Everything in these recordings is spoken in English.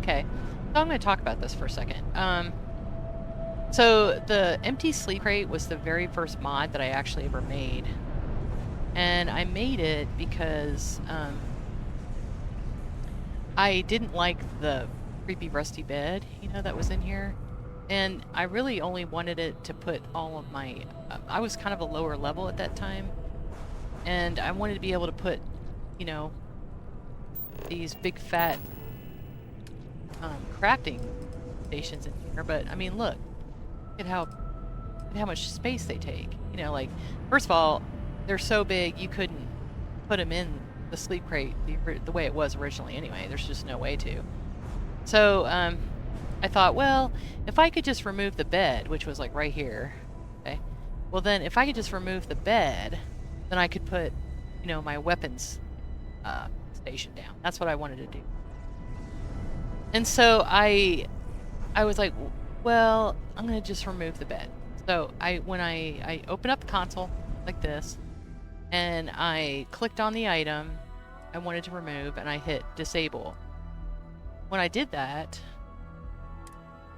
Okay. So I'm going to talk about this for a second. So the empty sleep crate was the very first mod that I actually ever made. And I made it because I didn't like the creepy rusty bed, you know, that was in here. And I really only wanted it to put all of my... I was kind of a lower level at that time. And I wanted to be able to put, you know, these big fat crafting stations in here. But, I mean, look at how much space they take. You know, like, first of all, they're so big you couldn't put them in the sleep crate the way it was originally anyway. There's just no way to. So I thought, well, if I could just remove the bed, which was like right here, okay, well then if I could just remove the bed, then I could put, you know, my weapons station down. That's what I wanted to do. And so I was like, well, I'm gonna just remove the bed. So when I open up the console like this, and I clicked on the item I wanted to remove, and I hit disable. When I did that,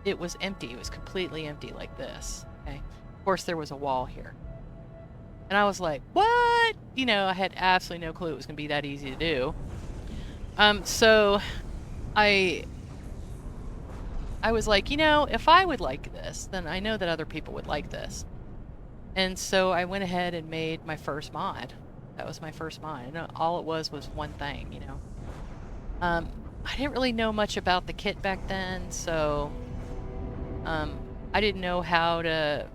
it was empty. It was completely empty like this. Okay. Of course, there was a wall here. And I was like, what? You know, I had absolutely no clue it was going to be that easy to do. So I was like, you know, if I would like this, then I know that other people would like this. And so I went ahead and made my first mod. That was my first mod. And all it was one thing, you know. I didn't really know much about the kit back then, so I didn't know how to,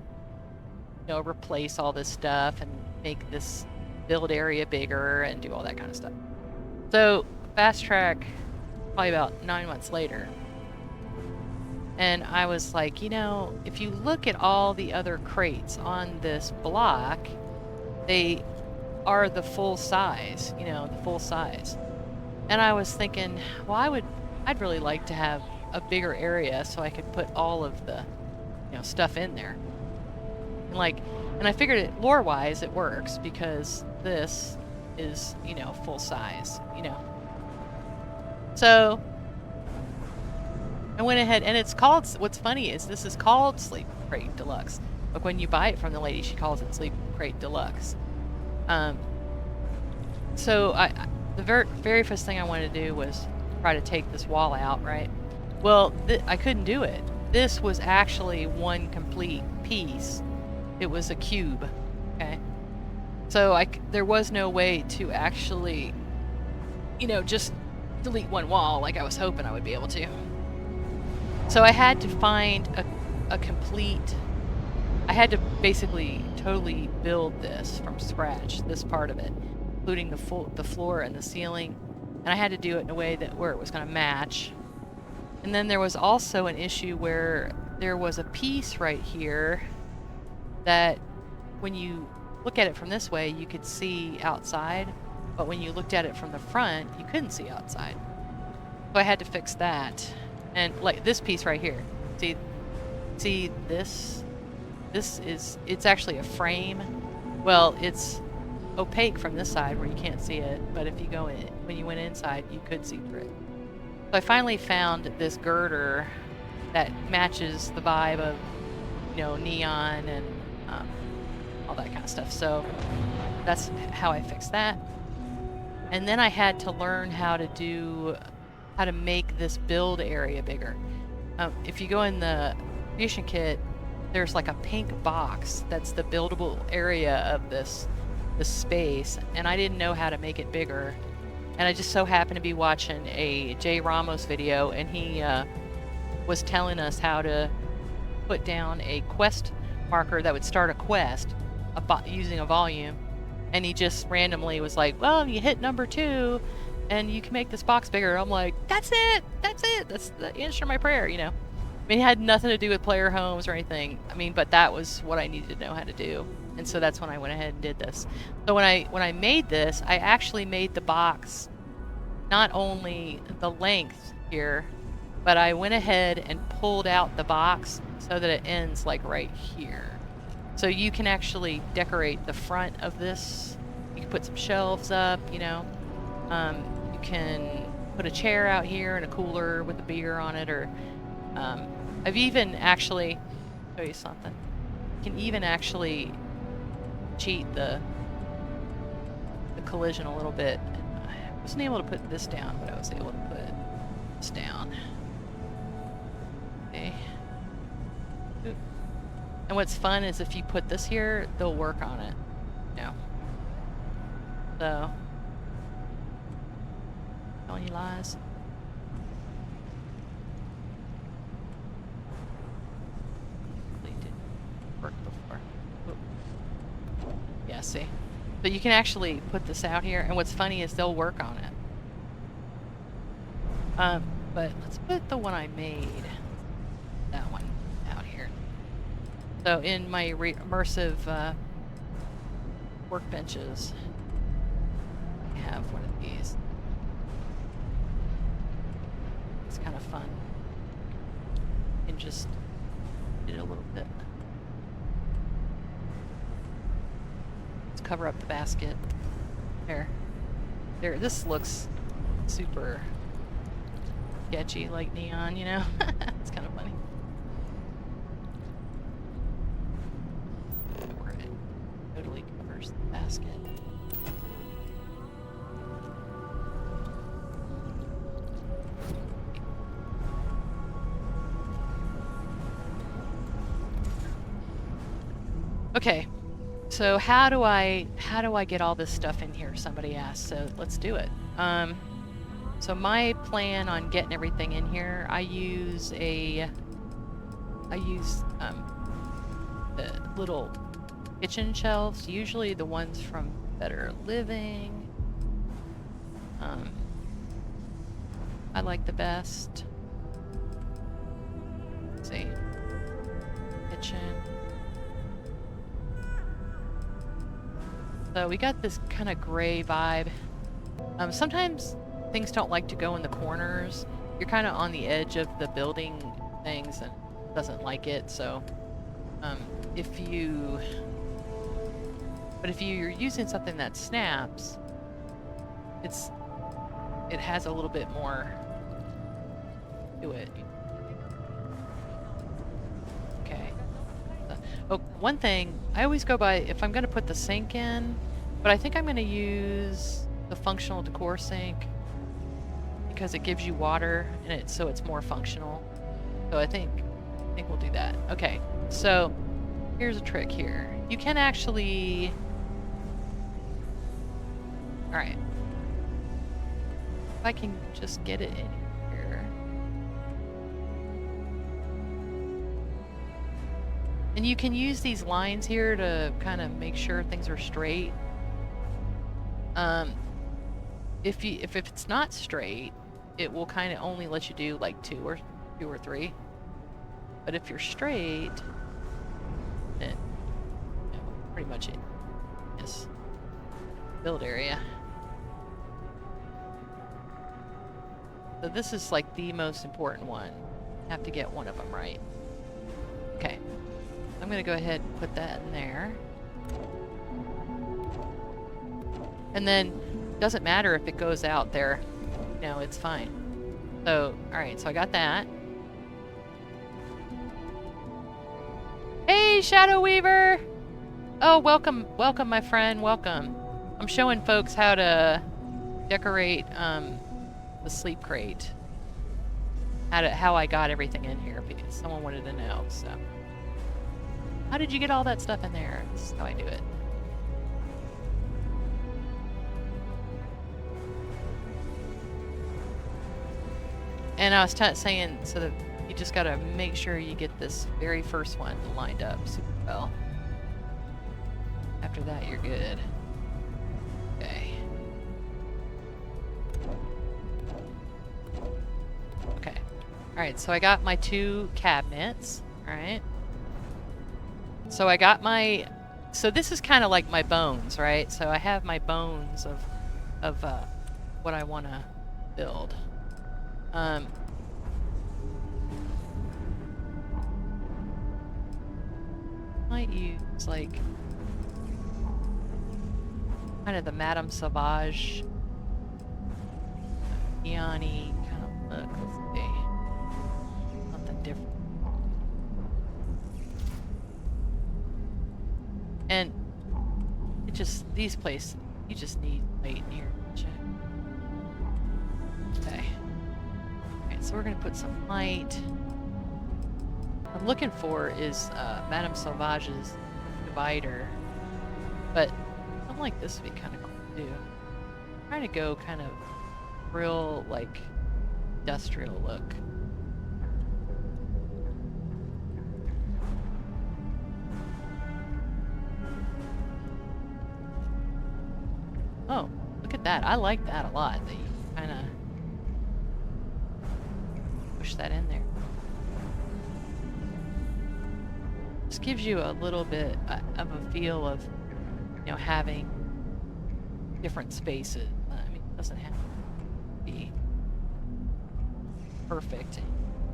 you know, replace all this stuff and make this build area bigger and do all that kind of stuff. So fast track, probably about 9 months later, and I was like, you know, if you look at all the other crates on this block, they are the full size, you know, the full size. And I was thinking, well, I'd really like to have a bigger area so I could put all of the, you know, stuff in there. And I figured it lore-wise it works because this is, you know, full size, you know. So I went ahead, and it's called, what's funny is this is called Sleep Crate Deluxe. Like when you buy it from the lady, she calls it Sleep Crate Deluxe. So the very first thing I wanted to do was try to take this wall out, right? Well, I couldn't do it. This was actually one complete piece. It was a cube, okay? So there was no way to actually, you know, just delete one wall like I was hoping I would be able to. So I had to find a complete... I had to basically totally build this from scratch, this part of it, including the floor and the ceiling. And I had to do it in a way where it was going to match. And then there was also an issue where there was a piece right here that when you look at it from this way, you could see outside. But when you looked at it from the front, you couldn't see outside. So I had to fix that. And like this piece right here, see this? It's actually a frame. Well, it's opaque from this side where you can't see it, but if you go in, when you went inside, you could see through it. So I finally found this girder that matches the vibe of, you know, neon and all that kind of stuff. So that's how I fixed that. And then I had to learn how to make this build area bigger. If you go in the creation kit, there's like a pink box that's the buildable area of this space, and I didn't know how to make it bigger. And I just so happened to be watching a Jay Ramos video, and he was telling us how to put down a quest marker that would start a quest using a volume. And he just randomly was like, well, you hit number 2 and you can make this box bigger. I'm like, that's it, that's the answer to my prayer, you know. I mean, it had nothing to do with player homes or anything. I mean, but that was what I needed to know how to do. And so that's when I went ahead and did this. So when I made this, I actually made the box not only the length here, but I went ahead and pulled out the box so that it ends like right here. So you can actually decorate the front of this. You can put some shelves up, you know. You can put a chair out here and a cooler with a beer on it, or I've even actually show you something. You can even actually cheat the collision a little bit. I wasn't able to put this down, but I was able to put this down. Okay. Oop. And what's fun is if you put this here, they'll work on it. No. So, telling you lies. Really didn't work before. Oop. Yeah, see. But you can actually put this out here, and what's funny is they'll work on it. But let's put the one I made, that one, out here. So in my immersive workbenches, I have one of these. It's kind of fun. And just did it a little bit. Let's cover up the basket. There. This looks super sketchy, like neon, you know? It's kind of funny. Where it totally covers the basket. Okay, so how do I get all this stuff in here? Somebody asked, so let's do it. So my plan on getting everything in here, I use the little kitchen shelves, usually the ones from Better Living. I like the best. Let's see, kitchen. So we got this kind of gray vibe. Sometimes things don't like to go in the corners. You're kind of on the edge of the building things and doesn't like it. So if you're using something that snaps, it has a little bit more to it. Okay. Oh, one thing, I always go by, if I'm going to put the sink in, but I think I'm going to use the functional decor sink because it gives you water in it, so it's more functional. So I think we'll do that. Okay, so here's a trick here. You can actually... Alright. If I can just get it in here. And you can use these lines here to kind of make sure things are straight. If it's not straight, it will kind of only let you do like two or three. But if you're straight, then pretty much it is build area. So this is like the most important one. Have to get one of them right. Okay. I'm gonna go ahead and put that in there. And then, doesn't matter if it goes out there. No, it's fine. So, alright, so I got that. Hey, Shadow Weaver! Oh, welcome, my friend, welcome. I'm showing folks how to decorate the sleep crate. How I got everything in here, because someone wanted to know, so. How did you get all that stuff in there? This is how I do it. And I was saying, so that you just gotta make sure you get this very first one lined up super well. After that, you're good. Okay. Okay. Alright, so I got my 2 cabinets. Alright. So I got my... So this is kind of like my bones, right? So I have my bones of what I want to build. Might use like kind of the Madame Sauvage neon-y kind of look. Let's see. Something different. And it just, these places, you just need light in here. Okay. Alright, so we're gonna put some light. What I'm looking for is Madame Sauvage's divider. But something like this would be kind of cool too. I'm trying to go kind of real, like, industrial look. Oh, look at that. I like that a lot. That you kind of push that in there. This gives you a little bit of a feel of, you know, having different spaces. I mean, it doesn't have to be perfect. You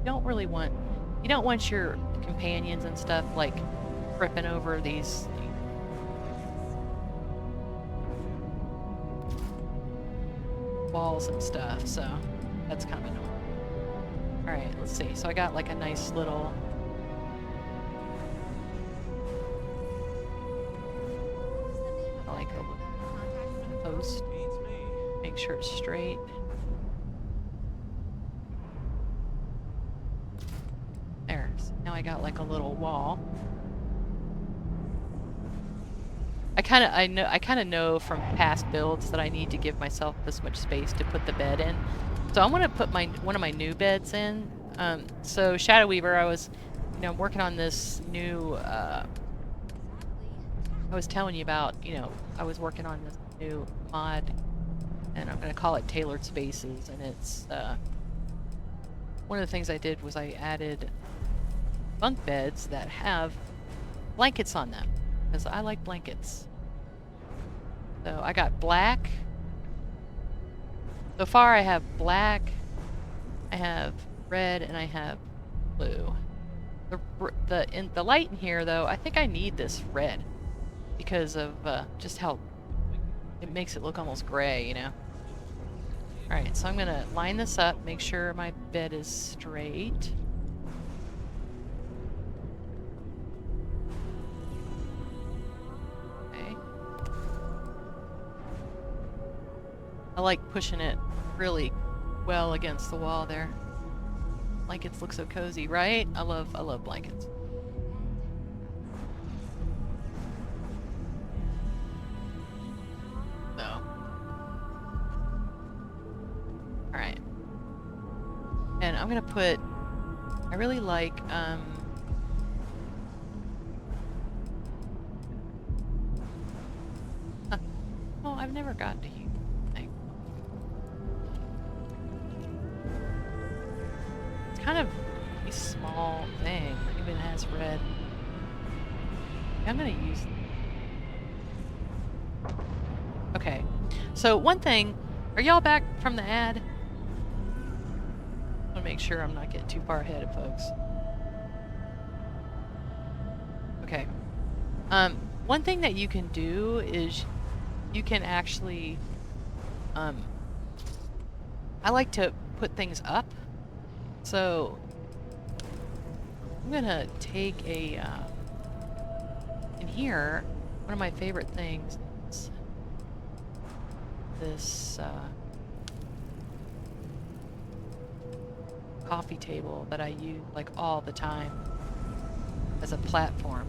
don't want your companions and stuff like tripping over these walls and stuff, so that's kind of annoying. Alright, let's see. So I got like a nice little post. Make sure it's straight. There. So now I got like a little wall. I kind of know from past builds that I need to give myself this much space to put the bed in. So I'm gonna put one of my new beds in. So Shadow Weaver, I was, you know, working on this new. I was telling you about, you know, I was working on this new mod, and I'm gonna call it Tailored Spaces, and it's one of the things I did was I added bunk beds that have blankets on them, because I like blankets. So I got black. So far I have black, I have red, and I have blue. The light in here, though, I think I need this red because of just how it makes it look almost gray, you know? Alright, so I'm gonna line this up, make sure my bed is straight. I like pushing it really well against the wall there. Blankets look so cozy, right? I love blankets. So. Alright. And I'm gonna put, I really like, oh, I've never gotten to use. Kind of a small thing, even has red. I'm gonna use. Okay, so one thing, are y'all back from the ad? I want to make sure I'm not getting too far ahead of folks. Okay. One thing that you can do is you can actually, I like to put things up. So I'm gonna take a, in here, one of my favorite things is this coffee table that I use like all the time as a platform.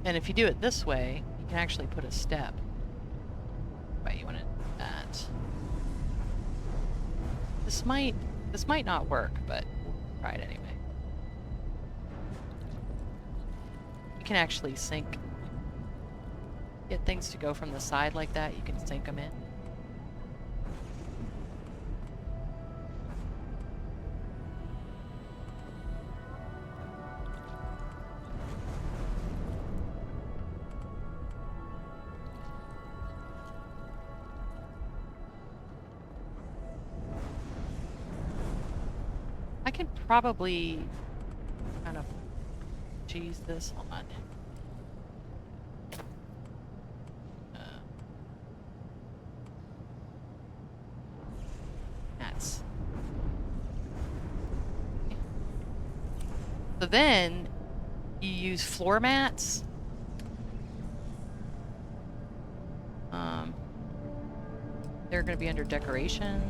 And if you do it this way, you can actually put a step. But you want to do that. This might not work, but we'll try it anyway. You can actually get things to go from the side like that. You can sink them in. I can probably kind of cheese this. Hold on. So then you use floor mats. They're going to be under decorations.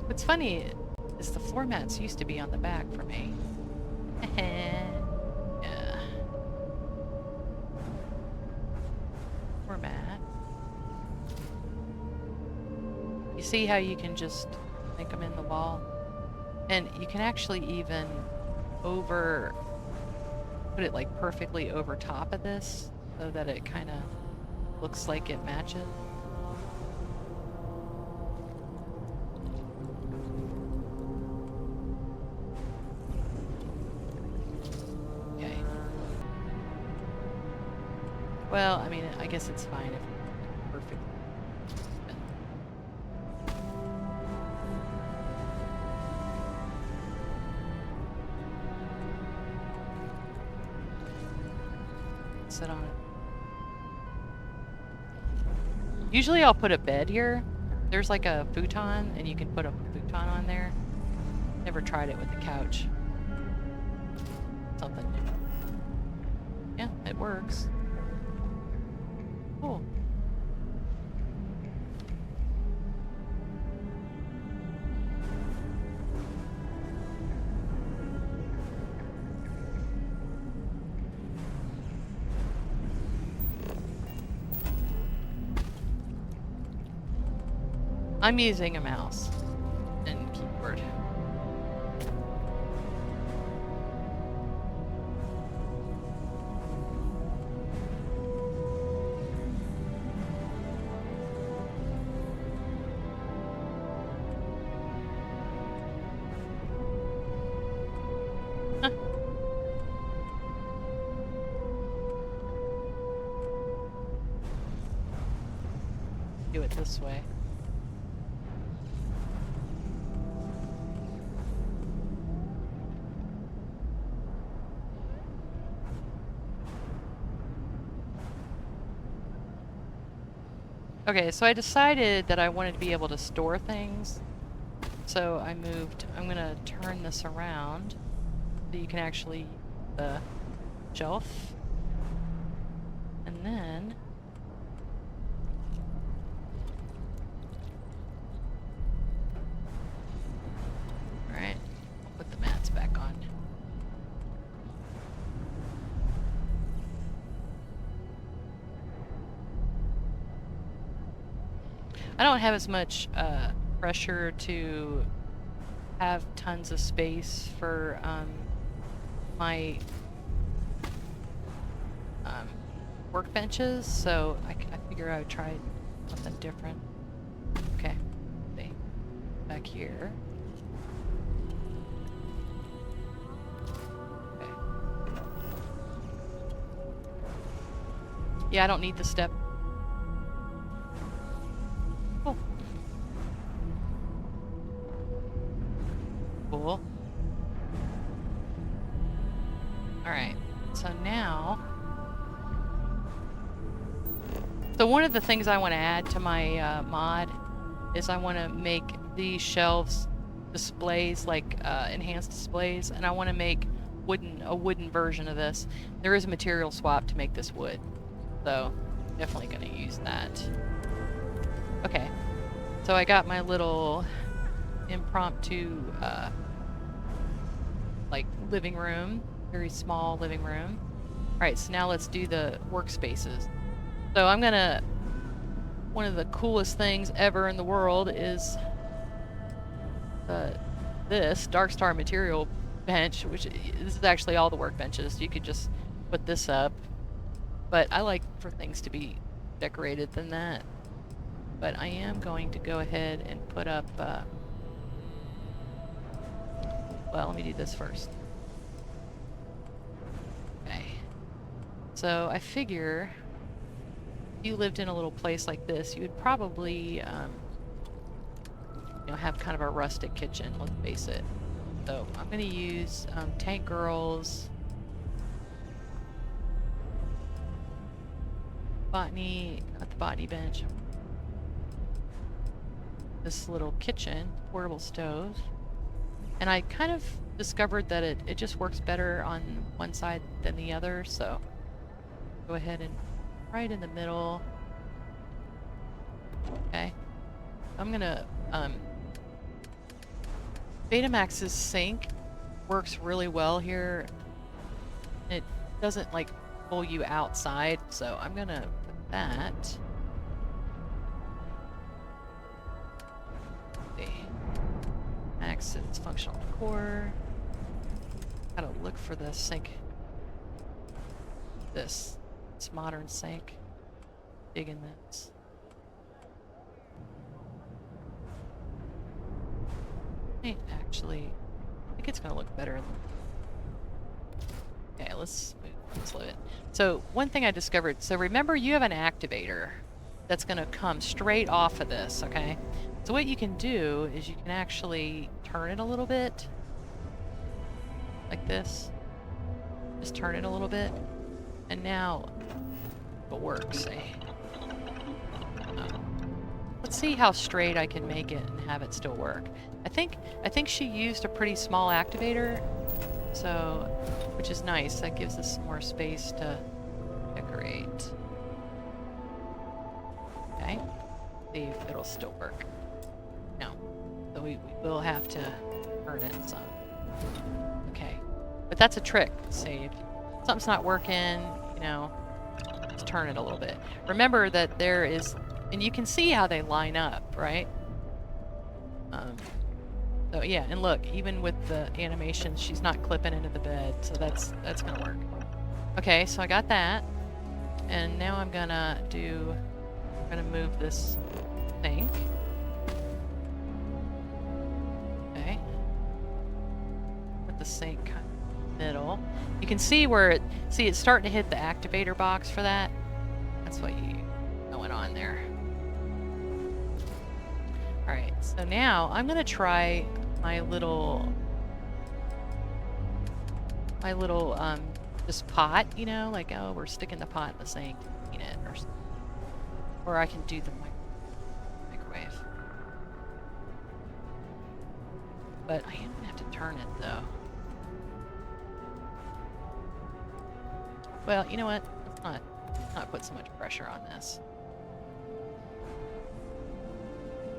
What's funny is the floor mats used to be on the back for me. Yeah. Floor mat. You see how you can just make them in the wall? And you can actually even put it like perfectly over top of this so that it kind of looks like it matches. Okay. Well, I mean, I guess it's fine if it's perfect. Sit on it. Usually I'll put a bed here. There's like a futon and you can put a futon on there. Never tried it with the couch. Something new. Yeah, it works. Cool. I'm using a mouse and keyboard. Huh. Do it this way. Okay, so I decided that I wanted to be able to store things. So I'm gonna turn this around so you can actually use the shelf. And then alright, I'll put the mats back on. I don't have as much pressure to have tons of space for my workbenches, so I figure I would try something different. Okay, stay back here. Okay. Yeah, I don't need the step. Cool. Alright, so now... So one of the things I want to add to my mod is I want to make these shelves displays, like enhanced displays, and I want to make a wooden version of this. There is a material swap to make this wood, so definitely going to use that. Okay, so I got my little impromptu like living room, very small living room. Alright, so now let's do the workspaces. So I'm gonna, one of the coolest things ever in the world is this Dark Star material bench, which this is actually all the workbenches. You could just put this up, but I like for things to be decorated than that. But I am going to go ahead and put up well, let me do this first. Okay. So I figure if you lived in a little place like this, you would probably, you know, have kind of a rustic kitchen, let's face it. So I'm going to use Tank Girl's botany, not the botany bench. This little kitchen, portable stove. And I kind of discovered that it just works better on one side than the other, so go ahead and right in the middle. Okay. I'm gonna, Betamax's sink works really well here. It doesn't like pull you outside, so I'm gonna put that. Access functional decor. Gotta look for the sink. This modern sink. Digging this. Actually, I think it's gonna look better. Okay, let's load it. So one thing I discovered. So remember, you have an activator that's gonna come straight off of this. Okay. So what you can do is you can actually turn it a little bit, like this. Just turn it a little bit, and now it'll work. Say, let's see how straight I can make it and have it still work. I think she used a pretty small activator, so which is nice. That gives us more space to decorate. Okay, see if it'll still work. No, so we will have to turn it some. Okay, but that's a trick. See, if something's not working, you know, just turn it a little bit. Remember that there is, and you can see how they line up, right? So yeah, and look, even with the animation, she's not clipping into the bed, so that's gonna work. Okay, so I got that, and now I'm gonna move this sink. Okay, put the sink kind of in the middle. You can see where it's starting to hit the activator box for that. That's what you going on there. All right, so now I'm gonna try my little this pot, you know, like, oh, we're sticking the pot in the sink to clean it, or I can do the microwave. But I am gonna have to turn it though. Well, you know what? Let's not put so much pressure on this.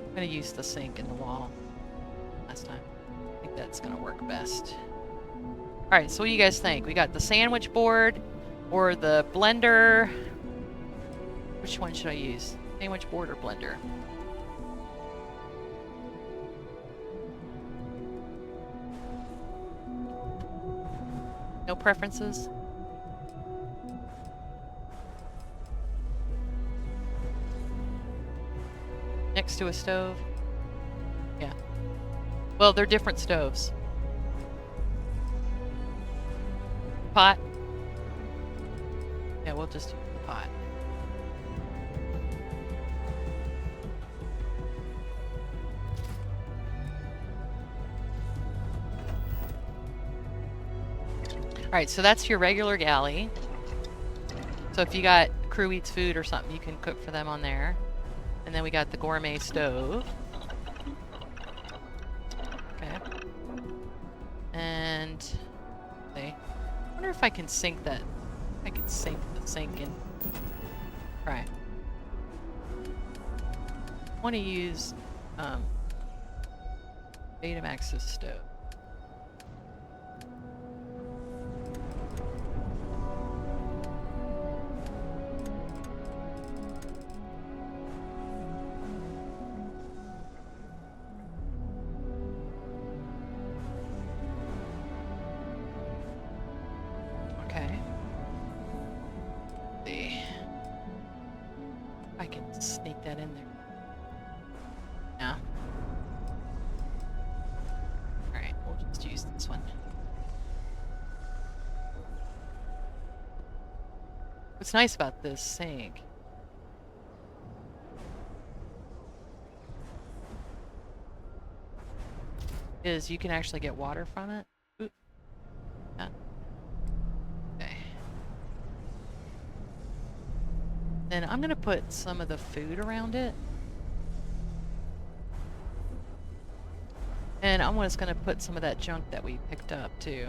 I'm gonna use the sink in the wall last time. I think that's gonna work best. Alright, so what do you guys think? We got the sandwich board or the blender. Which one should I use? Sandwich board or blender? No preferences? Next to a stove? Yeah. Well, they're different stoves. Pot? Yeah, we'll just use the pot. Alright, so that's your regular galley. So if you got crew eats food or something, you can cook for them on there. And then we got the gourmet stove. Okay. And I wonder if I can sink that. I could sink the sink in. Right. I want to use Betamax's stove. What's nice about this sink is you can actually get water from it. Oop. Yeah. Okay. Then I'm gonna put some of the food around it. And I'm just gonna put some of that junk that we picked up too.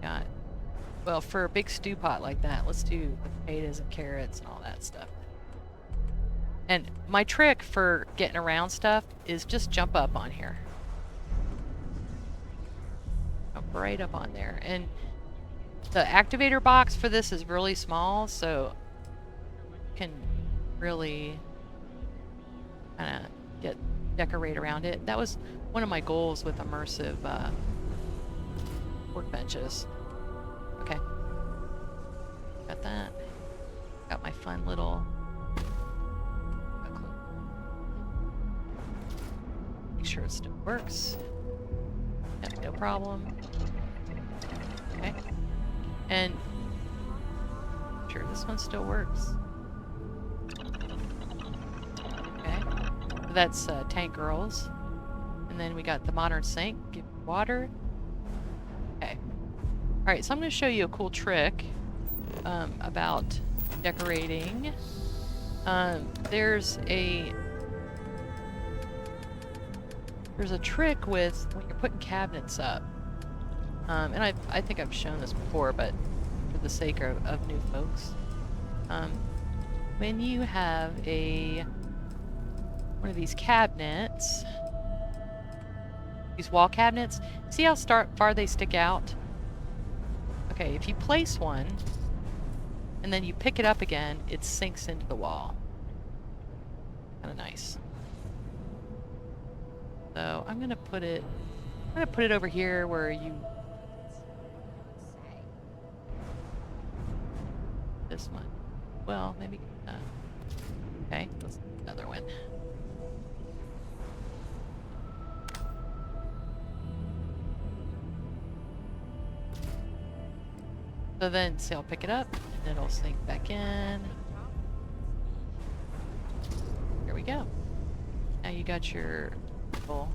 Got, well, for a big stew pot like that, let's do the potatoes and carrots and all that stuff. And my trick for getting around stuff is just jump up on here. Jump right up on there. And the activator box for this is really small, so you can really kind of decorate around it. That was one of my goals with immersive workbenches. Okay. Got that. Got my fun little... Make sure it still works. Yep, no problem. Okay. And sure this one still works. Okay. So that's tank girls. And then we got the modern sink. Give me water. Okay. Alright, so I'm going to show you a cool trick about decorating. There's a trick with when you're putting cabinets up. And I think I've shown this before, but for the sake of new folks. When you have one of these cabinets, these wall cabinets, see how far they stick out? Okay, if you place one, and then you pick it up again, it sinks into the wall. Kinda nice. So I'm gonna put it over here where you... This one. Well, maybe... okay, let's do another one. So then, see, I'll pick it up, and it'll sink back in. Here we go. Now you got your... I'm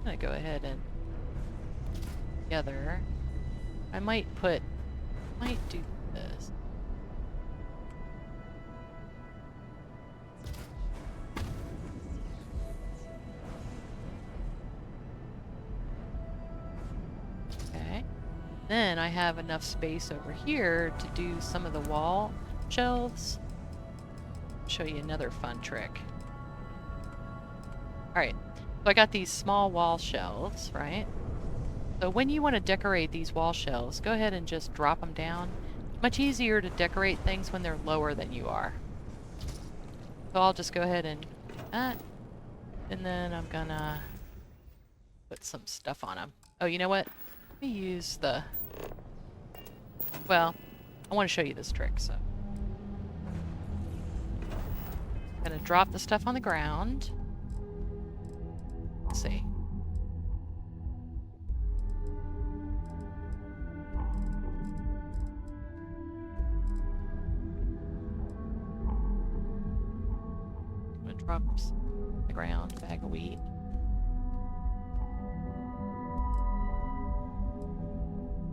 gonna go ahead and together. I might do this. Okay. Then I have enough space over here to do some of the wall shelves. Show you another fun trick. Alright, so I got these small wall shelves, right? So when you want to decorate these wall shelves, go ahead and just drop them down. Much easier to decorate things when they're lower than you are. So I'll just go ahead and do that. And then I'm gonna put some stuff on them. Oh, you know what? Let me use the... Well, I want to show you this trick, so... I'm gonna drop the stuff on the ground. Let's see. I'm gonna drop on the ground, bag of wheat.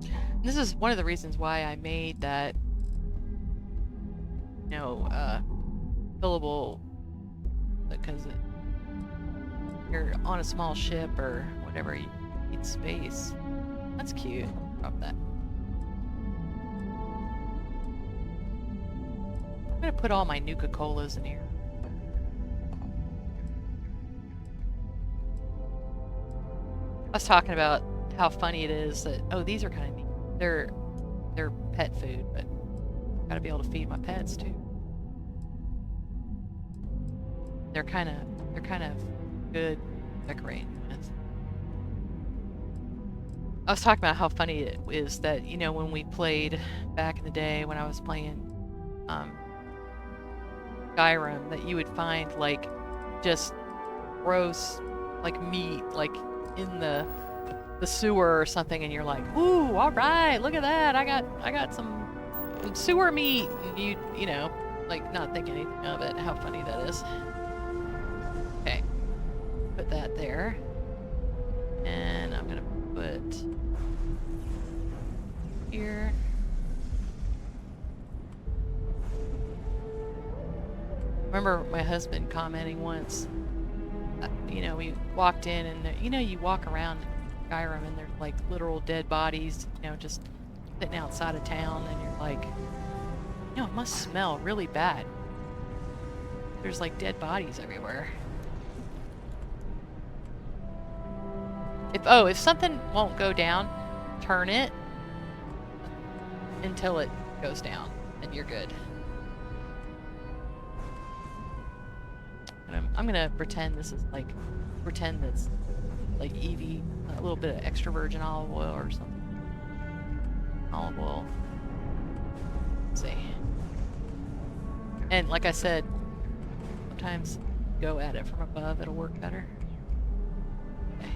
And this is one of the reasons why I made that, you know, fillable, because you're on a small ship or whatever, you need space. That's cute. Drop that. I'm gonna put all my Nuka-Colas in here. I was talking about how funny it is that, oh, these are kind of neat. They're pet food, but gotta be able to feed my pets too. They're kind of good decorating with. I was talking about how funny it is that, you know, when we played back in the day when I was playing Skyrim, that you would find like just gross like meat like in the sewer or something, and you're like, ooh, all right, look at that, I got some sewer meat, and you know, like not thinking anything of it. How funny that is. Okay, put that there, and I'm gonna put here. remember my husband commenting once, you know, we walked in and, you know, you walk around Skyrim and there's like literal dead bodies, you know, just sitting outside of town, and you're like, you know, it must smell really bad. There's like dead bodies everywhere. If something won't go down, turn it until it goes down, and you're good. And I'm gonna pretend this is like, that's like Eevee, a little bit of extra virgin olive oil or something. Olive oil. Let's see. And like I said, sometimes go at it from above, it'll work better. Okay.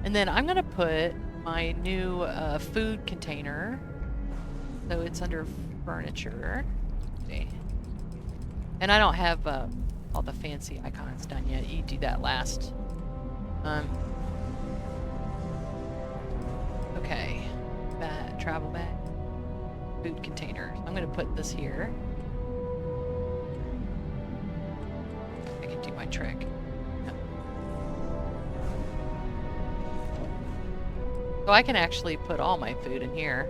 And then I'm gonna put my new food container, so it's under furniture. Okay. And I don't have all the fancy icons done yet. You do that last. Okay. Travel bag. Food container. I'm gonna put this here. I can do my trick. Yep. So I can actually put all my food in here.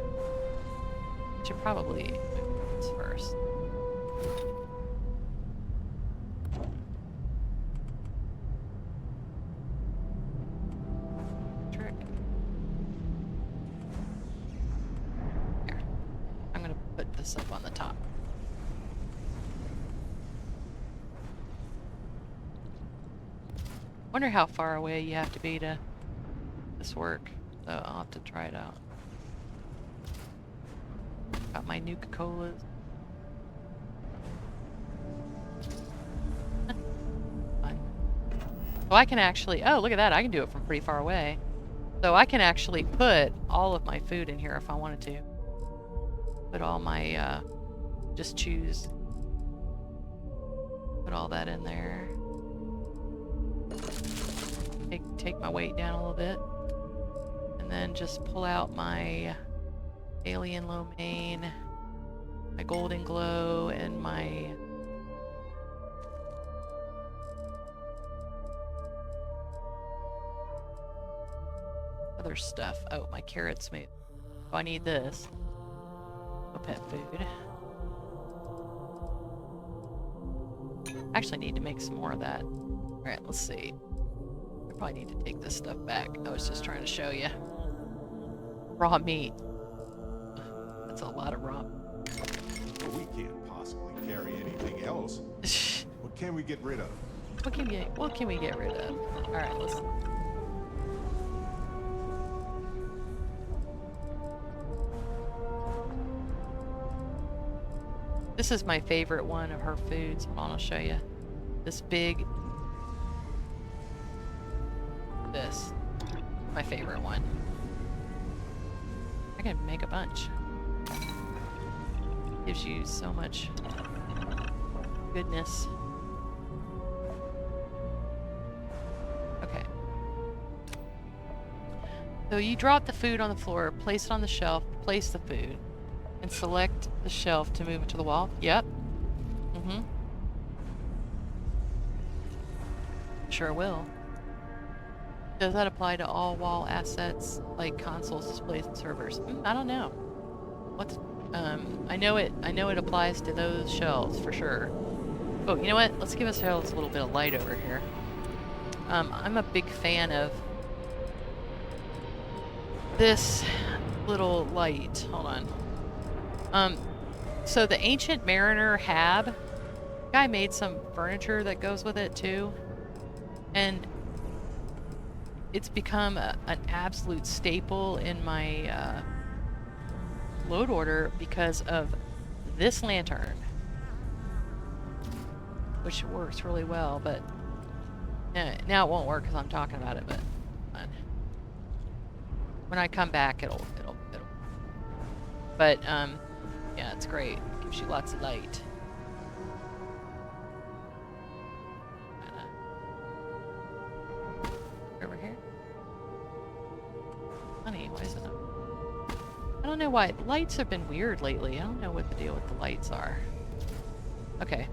Should probably move this first. Trick. Here. I'm gonna put this up on the top. Wonder how far away you have to be to this work. So I'll have to try it out. Got my Nuka-Colas. Fun. So I can actually, oh, look at that. I can do it from pretty far away. So I can actually put all of my food in here if I wanted to. Put all my, just choose. Put all that in there. Take my weight down a little bit. And then just pull out my alien lo mein, my golden glow, and my other stuff. Oh, my carrot smooth. Oh, I need this. Oh, pet food. Actually need to make some more of that. Alright, let's see. I probably need to take this stuff back. I was just trying to show you. Raw meat. That's a lot of raw. Well, we can't possibly carry anything else. What can we get rid of? What can we get rid of? Alright, let's... This is my favorite one of her foods. Hold on, I'll show you. This big... This. My favorite one. I can make a bunch. Gives you so much goodness. Okay. So you drop the food on the floor, place it on the shelf, place the food, and select the shelf to move it to the wall. Yep. Mm-hmm. Sure will. Does that apply to all wall assets like consoles, displays, and servers? I don't know. What's I know it applies to those shelves for sure. Oh, you know what? Let's give ourselves a little bit of light over here. I'm a big fan of this little light. Hold on. So the Ancient Mariner Hab, guy made some furniture that goes with it too, and it's become an absolute staple in my load order because of this lantern, which works really well. But now it won't work because I'm talking about it. But when I come back, it'll. But yeah, it's great. It gives you lots of light. Over here. Honey, why is it not? I don't know why. Lights have been weird lately. I don't know what the deal with the lights are. Okay.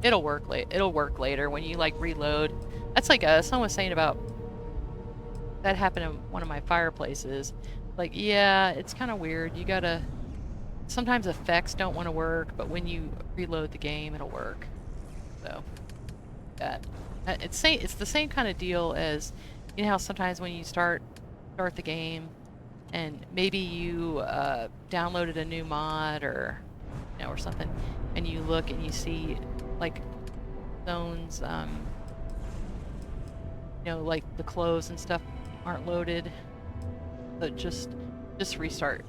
It'll work it'll work later when you like reload. That's like someone was saying about that happened in one of my fireplaces. Like, yeah, it's kind of weird. You gotta sometimes effects don't want to work, but when you reload the game, it'll work. So that it's the same kind of deal as you know how sometimes when you start the game and maybe you downloaded a new mod or you know or something, and you look and you see like zones, you know, like the clothes and stuff aren't loaded. But just restart.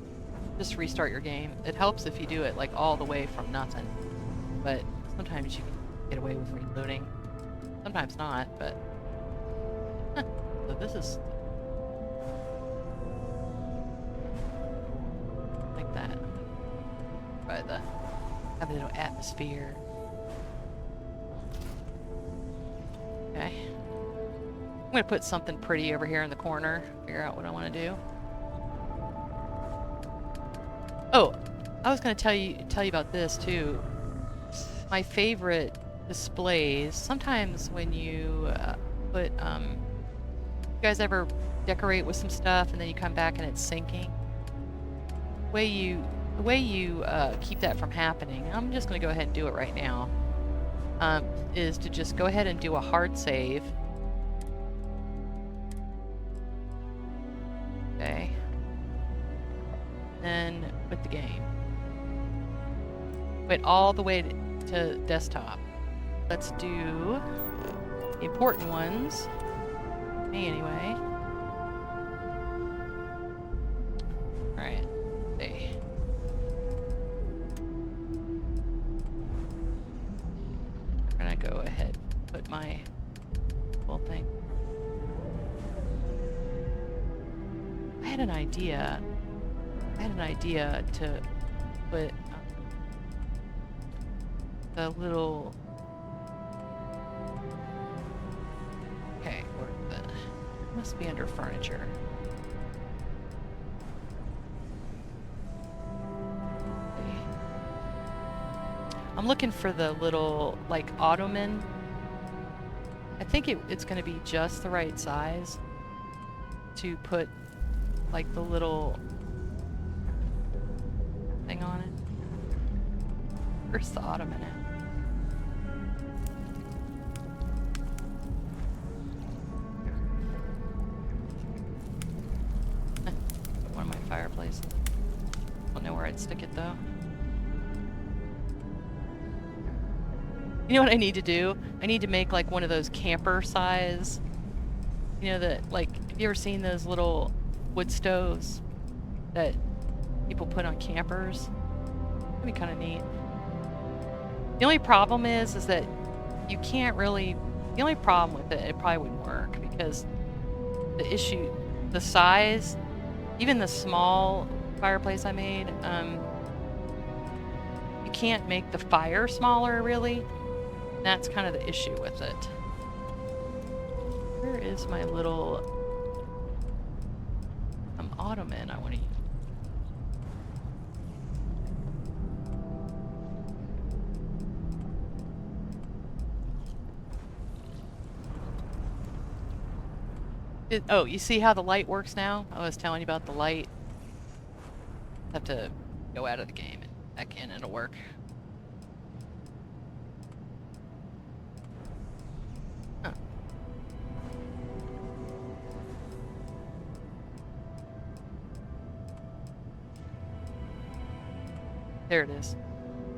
Just restart your game. It helps if you do it like all the way from nothing. But sometimes you can get away with reloading. Sometimes not, but so this is like that. By the have a little atmosphere. Okay. I'm gonna put something pretty over here in the corner. Figure out what I want to do. Oh, I was gonna tell you about this too. My favorite displays. Sometimes when you put, you guys ever decorate with some stuff and then you come back and it's sinking? The way you keep that from happening. I'm just gonna go ahead and do it right now. Is to just go ahead and do a hard save. Okay. Then quit the game. Quit all the way to desktop. Let's do the important ones. Me anyway. Alright. See. I'm gonna go ahead and put my whole thing. I had an idea to put the little. Okay, where the must be under furniture. Okay. I'm looking for the little like ottoman. I think it's going to be just the right size to put like the little thing on it. Where's the ottoman at? One of my fireplaces. Don't know where I'd stick it though. You know what I need to do? I need to make like one of those camper size. You know that like have you ever seen those little wood stoves that people put on campers? That'd be kind of neat. The only problem is that you can't really. The only problem with it probably wouldn't work because the size, even the small fireplace I made, you can't make the fire smaller really. That's kind of the issue with it. Where is my little ottoman I want to use? Oh, you see how the light works now? I was telling you about the light. Have to go out of the game and back in, it'll work. Huh. There it is.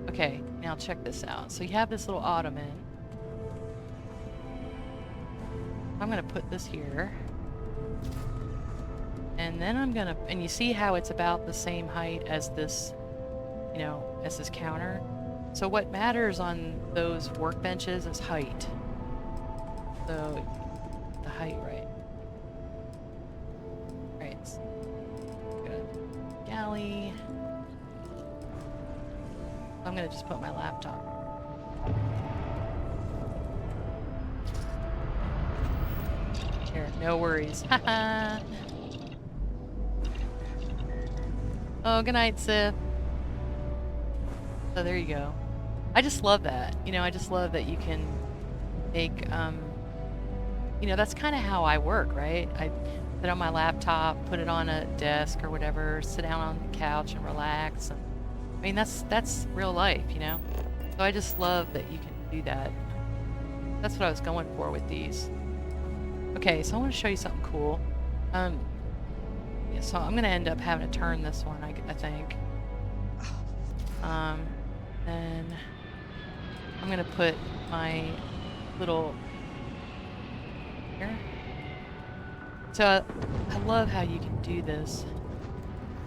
Okay, now check this out. So you have this little ottoman. I'm gonna put this here. And then I'm gonna, and you see how it's about the same height as this, you know, as this counter. So what matters on those workbenches is height. So the height right. Right. So got galley. I'm gonna just put my laptop. Here, no worries. Haha. Oh, good night, Sif. So there you go. I just love that. You know, I just love that you can make, you know, that's kind of how I work, right? I put on my laptop, put it on a desk or whatever, sit down on the couch and relax. And, I mean, that's real life, you know? So I just love that you can do that. That's what I was going for with these. Okay, so I want to show you something cool. Yeah, so I'm going to end up having to turn this one, I think. Then I'm going to put my little here. So I love how you can do this.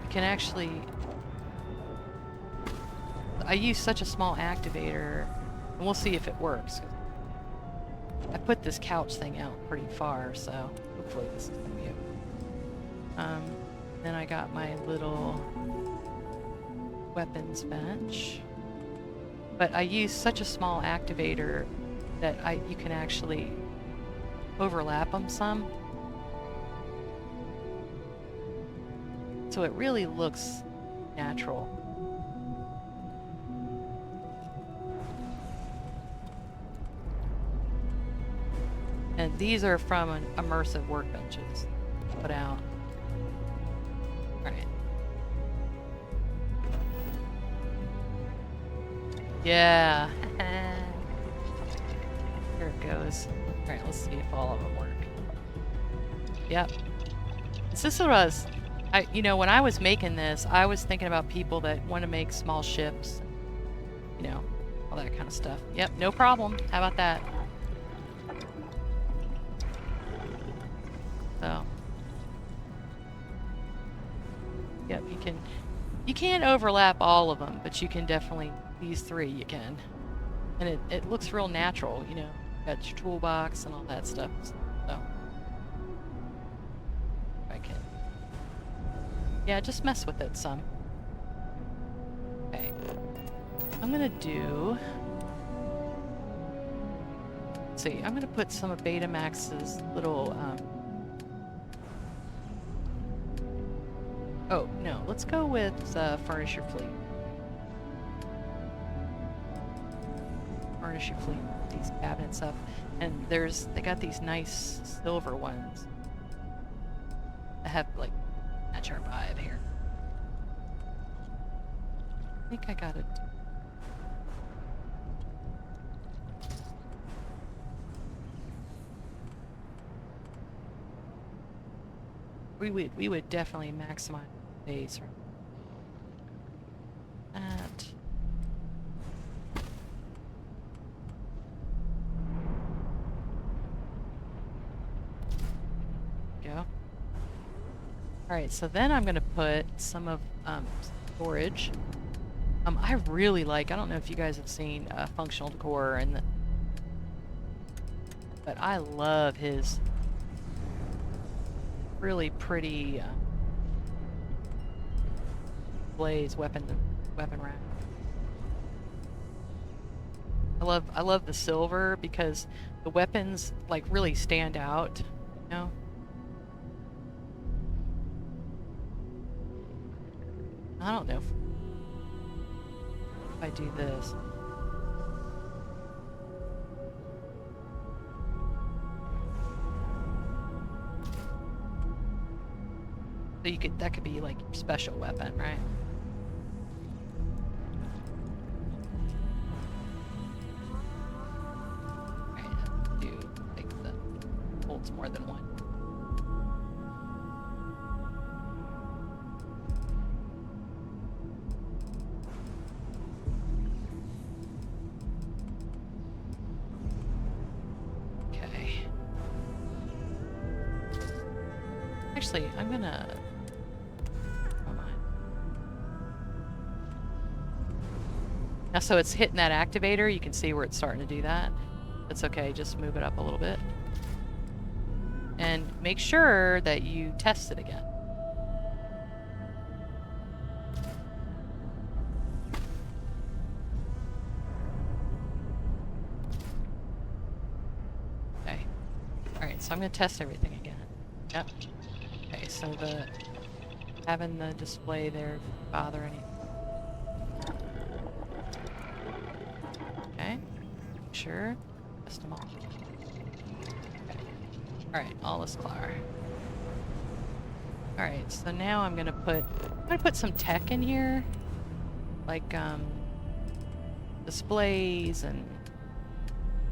You can actually, I use such a small activator, and we'll see if it works. I put this couch thing out pretty far, so hopefully this is gonna be okay. Then I got my little weapons bench, but I use such a small activator that you can actually overlap them some. So it really looks natural. And these are from an Immersive Workbenches put out. Alright. Yeah. Here it goes. Alright, let's see if all of them work. Yep. This is what I was... you know, when I was making this, I was thinking about people that want to make small ships. You know, all that kind of stuff. Yep, no problem. How about that? So... Yep, you can't overlap all of them, but you can definitely, these three you can. And it looks real natural, you know. Got your toolbox and all that stuff. So, if I can. Yeah, just mess with it some. Okay. I'm gonna do... Let's see, I'm gonna put some of Betamax's little, oh, no, let's go with Furnish Your Fleet. Furnish Your Fleet, these cabinets up. And they got these nice silver ones. I have, like, match our vibe here. I think I got it. We would definitely maximize space from that. Go. Alright, so then I'm gonna put some of storage. I really like, I don't know if you guys have seen Functional Decor but I love his really pretty blaze weapon rack. I love the silver because the weapons like really stand out, you know? I don't know if I do this. So that could be like your special weapon, right? Right, do like that holds more than one. Okay. Actually, I'm gonna... Now, so it's hitting that activator. You can see where it's starting to do that. That's okay. Just move it up a little bit. And make sure that you test it again. Okay. Alright, so I'm going to test everything again. Yep. Okay, so having the display there doesn't bother anything. sure. Test them all. Okay. Alright, all is clear. Alright, so now I'm gonna put some tech in here. Like, displays and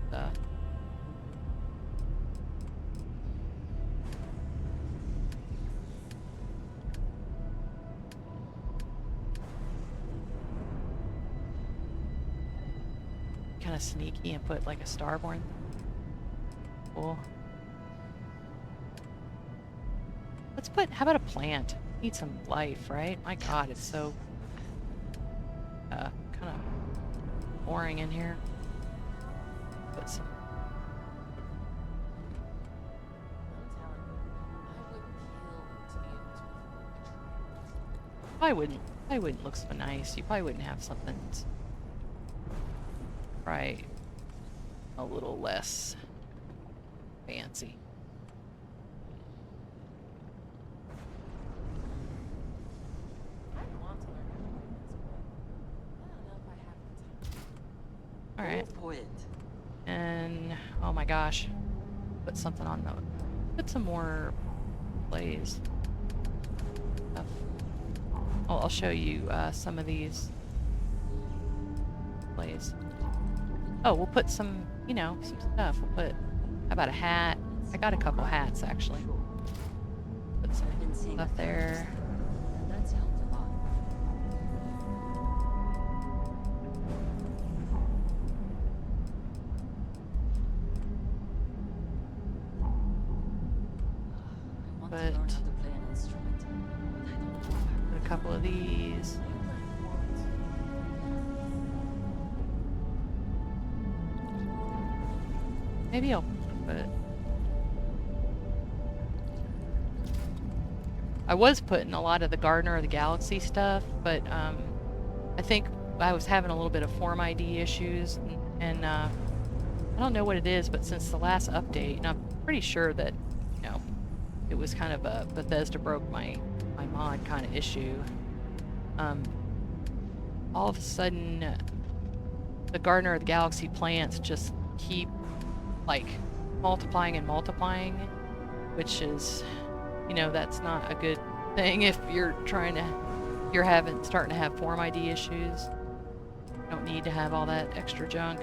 stuff. Kind of sneaky and put like a starborn. Cool. Let's put, how about a plant? Need some life, right? My god, it's so kind of boring in here. Put some. I wouldn't look so nice. You probably wouldn't have something right a little less fancy. All right. And oh my gosh, put something on the. Put some more plays. Stuff. Oh, I'll show you some of these plays. Oh, we'll put some, you know, some stuff. We'll put. How about a hat? I got a couple hats actually. Put some stuff there. That's helped a lot. I want to learn how to play an instrument. I don't know how. Put a couple of these. Maybe I'll put. I was putting a lot of the Gardener of the Galaxy stuff, but I think I was having a little bit of form ID issues, and I don't know what it is, but since the last update, and I'm pretty sure that, you know, it was kind of a Bethesda broke my mod kind of issue. All of a sudden, the Gardener of the Galaxy plants just keep like multiplying and multiplying, which is, you know, that's not a good thing if you're starting to have form ID issues. You don't need to have all that extra junk.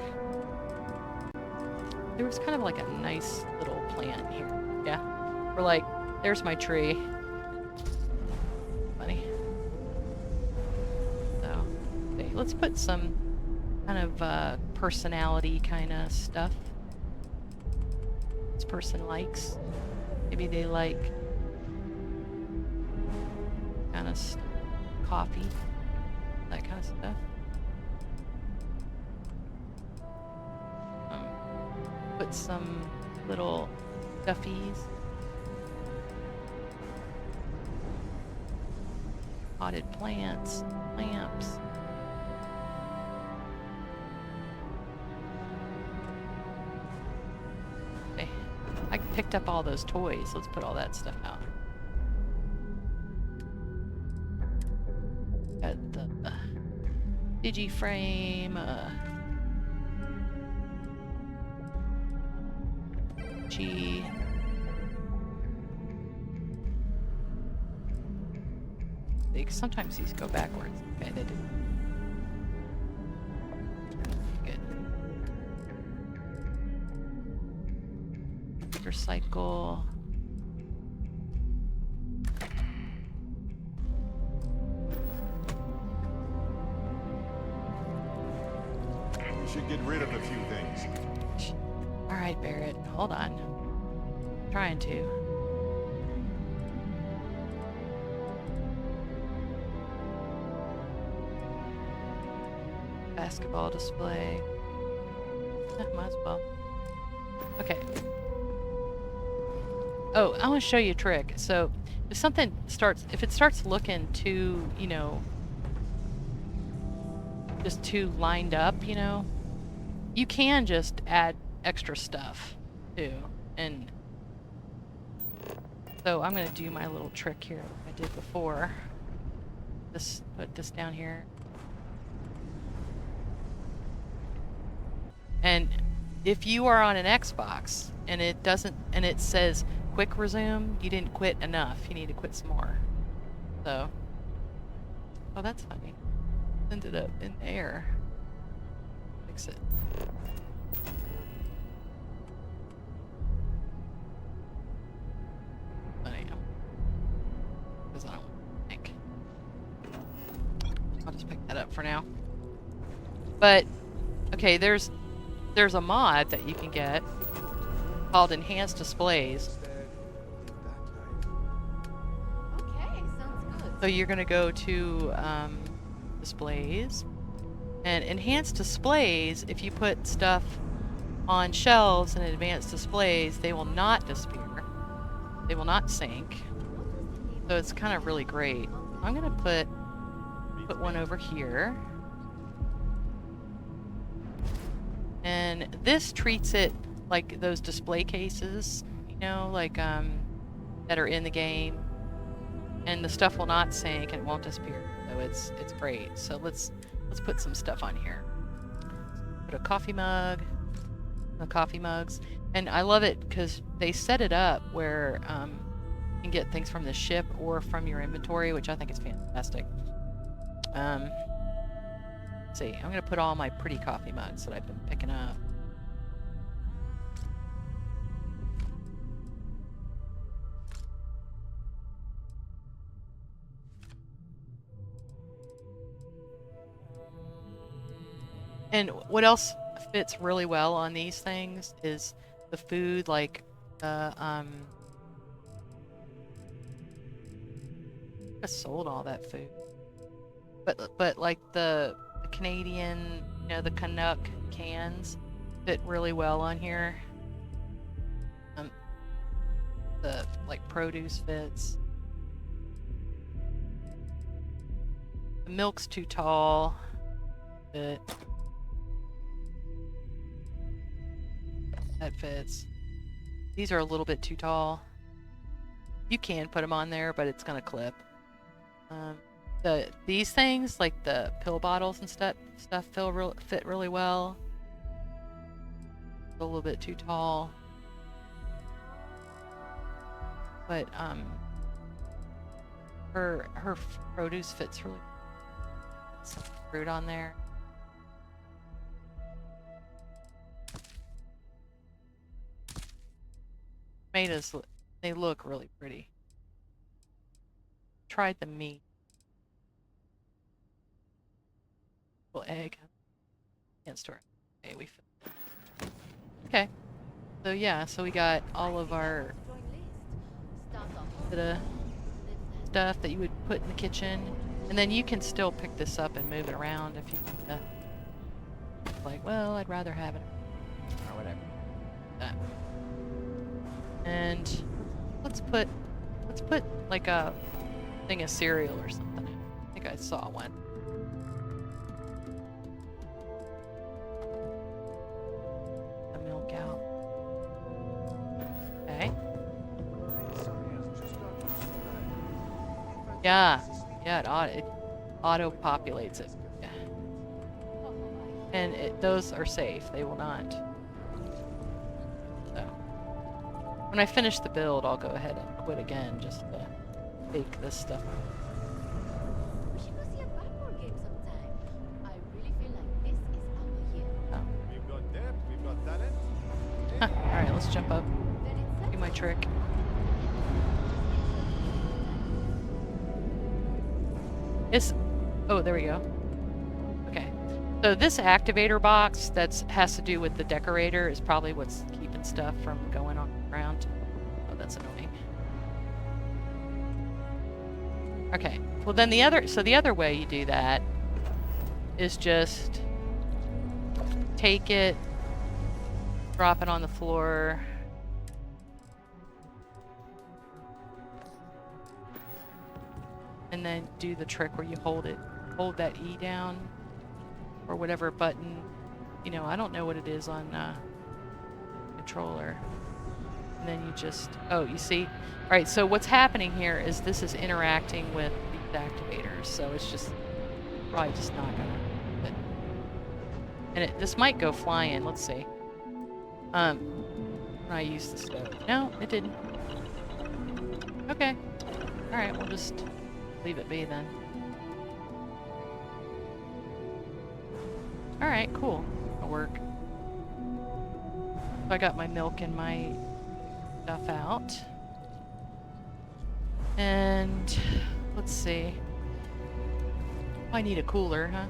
There was kind of like a nice little plant here. Yeah. We're like, there's my tree. Funny. So, okay, let's put some kind of personality kind of stuff. This person likes. Maybe they like kind of coffee, that kind of stuff. Put some little stuffies. Potted plants, lamps. Okay, I picked up all those toys. Let's put all that stuff out. Got the Digiframe, G. Sometimes these go backwards. Okay, they do. Good. Recycle. We should get rid of a few things. All right, Barrett. Hold on. Trying to. Basketball display. Might as well. Okay. Oh, I want to show you a trick. So, if it starts looking too, you know, just too lined up, you know, you can just add extra stuff too. And so I'm going to do my little trick here like I did before. Just put this down here. And if you are on an Xbox and it doesn't, and it says quick resume, you didn't quit enough. You need to quit some more. So, oh, that's funny. Ended up in the air. Fix it. Funny. Because I don't think. I'll just pick that up for now. But okay, there's a mod that you can get called Enhanced Displays. Okay, sounds good. So you're gonna go to displays, and Enhanced Displays, if you put stuff on shelves and advanced displays, they will not disappear. They will not sync. So it's kind of really great. I'm gonna put one over here. And this treats it like those display cases, you know, like that are in the game, and the stuff will not sync and it won't disappear. So it's great. So let's put some stuff on here. Put a coffee mug, the coffee mugs, and I love it because they set it up where you can get things from the ship or from your inventory, which I think is fantastic. Let's see, I'm gonna put all my pretty coffee mugs that I've been picking up. And what else fits really well on these things is the food, like I sold all that food, but like the Canadian, you know, the Canuck cans fit really well on here. The like produce fits. The milk's too tall. But that fits. These are a little bit too tall. You can put them on there, but it's gonna clip. These things, like the pill bottles and stuff fit really well. A little bit too tall. But her produce fits really. Some fruit on there. Tomatoes, they look really pretty. Tried the meat. Little egg. Can't store it. Okay, okay. So yeah, so we got all of our bit of stuff that you would put in the kitchen, and then you can still pick this up and move it around if you need to. Like, well, I'd rather have it or whatever. And let's put like a thing of cereal or something. I think I saw one. The milk out. Okay. Yeah, it auto populates it. Yeah. And those are safe. They will not. So when I finish the build, I'll go ahead and quit again just to bake this stuff. We should go see a backboard game sometime. I really feel like this is our year. Oh. We've got depth, we've got talent. Huh. All right, let's jump up. Do my trick. Oh, there we go. Okay. So this activator box has to do with the decorator is probably what's keeping stuff from going on the ground. Oh, that's annoying. Okay. Well, then the other way you do that is just take it, drop it on the floor. And then do the trick where you hold that E down, or whatever button. You know, I don't know what it is on controller. And then you just, oh, you see? All right, so what's happening here is this is interacting with these activators, so it's just probably just not gonna fit. And this might go flying. Let's see. When I used the stove. No, it didn't. Okay. Alright, we'll just leave it be then. Alright, cool. That'll work. So I got my milk and my stuff out. And let's see. I need a cooler, huh?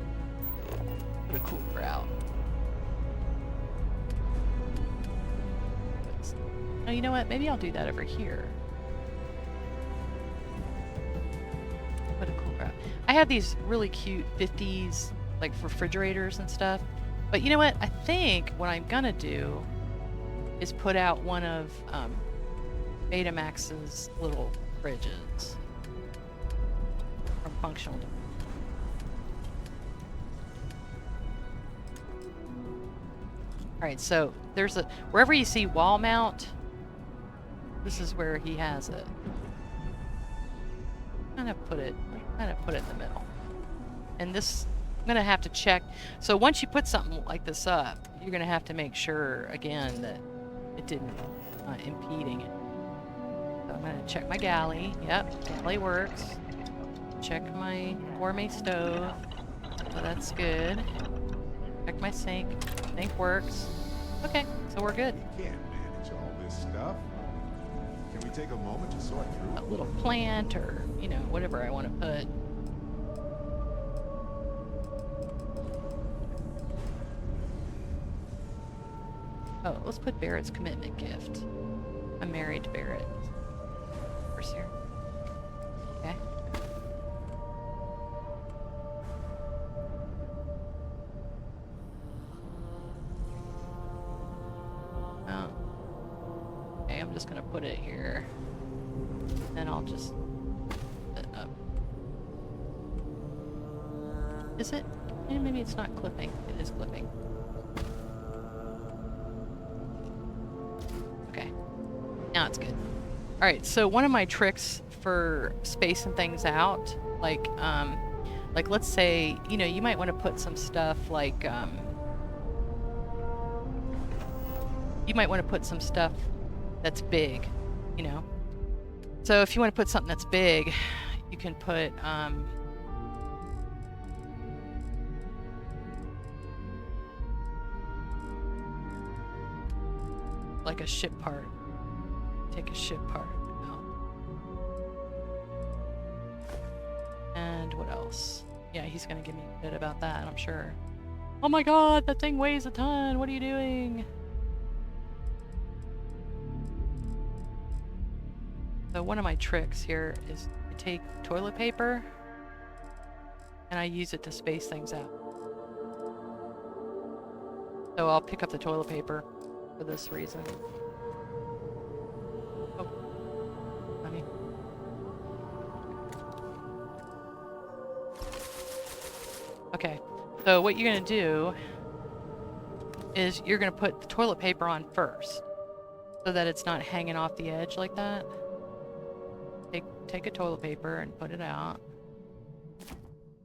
Put a cooler out. Oh, you know what? Maybe I'll do that over here. Put a cooler out. I have these really cute 50s, like refrigerators and stuff. But you know what? I think what I'm gonna do is put out one of Betamax's little fridges from Functional. Alright, so there's a wherever you see wall mount, this is where he has it. Kind of put it in the middle. And this I'm gonna have to check. So once you put something like this up, you're gonna have to make sure again that it didn't impeding it. So I'm gonna check my galley. Yep, galley works. Check my gourmet stove. So that's good. Check my sink. Sink works. Okay, so we're good. We can't manage all this stuff. Can we take a moment to sort through A it? little plant or, you know, whatever I want to put. Oh, let's put Barrett's commitment gift. I'm married to Barrett. Where's here? Okay. Oh. Okay, I'm just gonna put it here. Then I'll just put it up. Is it? Eh, maybe it's not clipping. It is clipping. Okay. Now it's good. Alright, so one of my tricks for spacing things out, like let's say, you know, you might want to put some stuff like, you might want to put some stuff that's big, you know. So if you want to put something that's big, you can put, like a ship part. Take a ship part out. And what else? Yeah, he's gonna give me a bit about that, I'm sure. Oh my god, that thing weighs a ton! What are you doing? So one of my tricks here is I take toilet paper and I use it to space things out. So I'll pick up the toilet paper for this reason. Oh, honey. Okay, so what you're gonna do is you're gonna put the toilet paper on first so that it's not hanging off the edge like that. Take a toilet paper and put it out.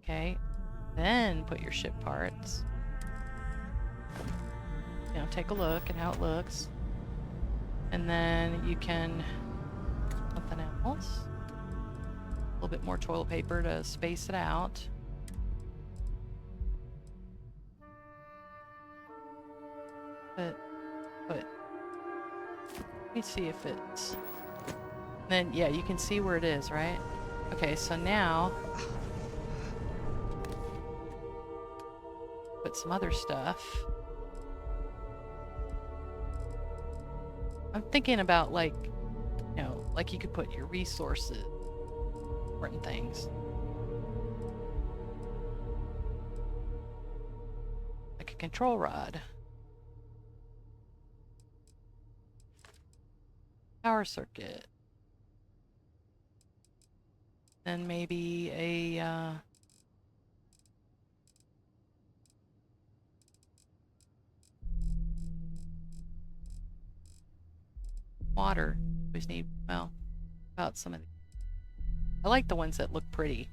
Okay, then put your ship parts. You know, take a look at how it looks. And then you can something else. A little bit more toilet paper to space it out. But let me see if it's then yeah, you can see where it is, right? Okay, so now put some other stuff. I'm thinking about like, you know, like you could put your resources, different things. Like a control rod. Power circuit. Then maybe a water. We just need, well, about some of the, I like the ones that look pretty,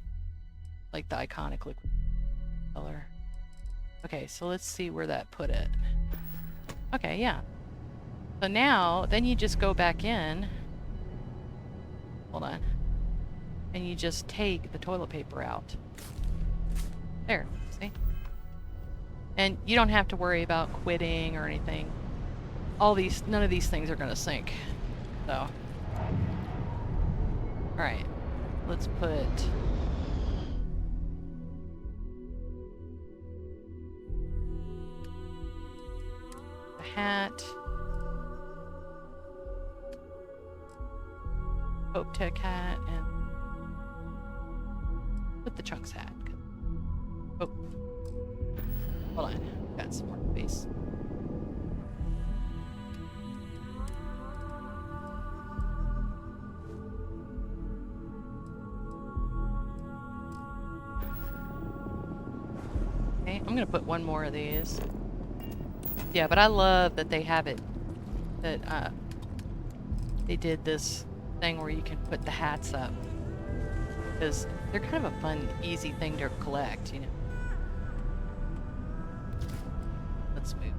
like the iconic liquid color. Okay, so let's see where that put it. Okay, yeah. So now, then you just go back in. Hold on. And you just take the toilet paper out. There, see? And you don't have to worry about quitting or anything. None of these things are gonna sink. So. Alright. Let's put... the hat. Hope Tech hat and put the Chunks hat. Oh. Hold on. Got some more space. Okay, I'm gonna put one more of these. Yeah, but I love that they have it, that they did this thing where you can put the hats up. Because they're kind of a fun, easy thing to collect, you know. Let's move.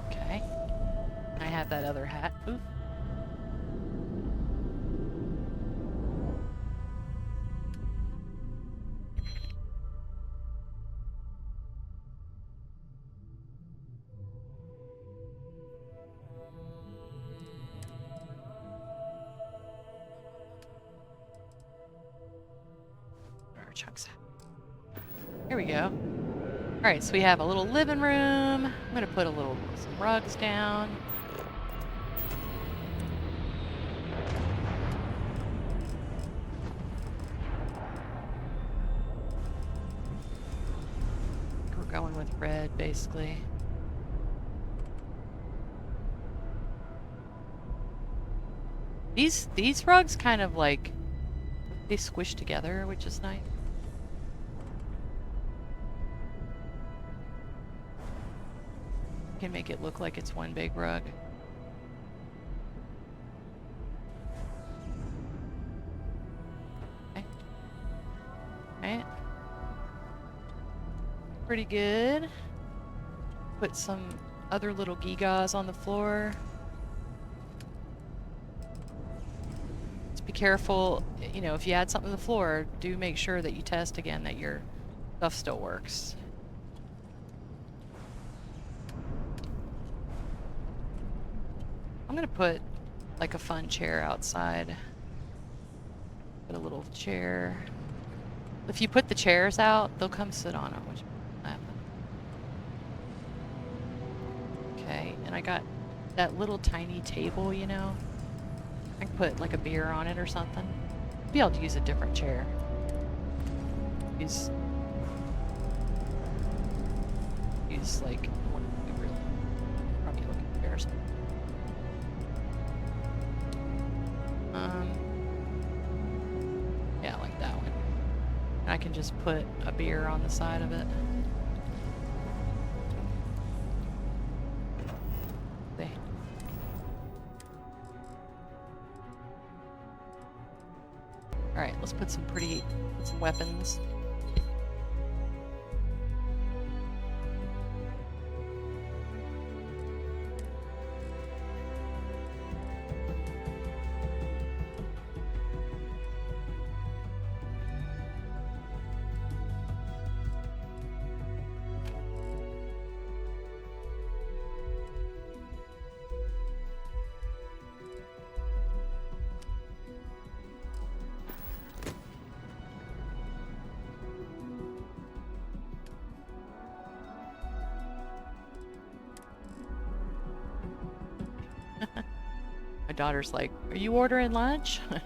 Okay. I have that other hat. Ooh. Chunks. Here we go. Alright, so we have a little living room. I'm gonna put some rugs down. We're going with red, basically. These rugs kind of like, they squish together, which is nice. Can make it look like it's one big rug. Okay. Alright. Pretty good. Put some other little gigas on the floor. Just be careful, you know, if you add something to the floor, do make sure that you test again that your stuff still works. I'm gonna put like a fun chair outside. Put a little chair. If you put the chairs out, they'll come sit on them, which okay, and I got that little tiny table, you know. I can put like a beer on it or something. Be able to use a different chair. Use like one of the really crummy looking chairs. Yeah, like that one. And I can just put a beer on the side of it. See? Alright, let's put some weapons. My daughter's like, "Are you ordering lunch?" I'm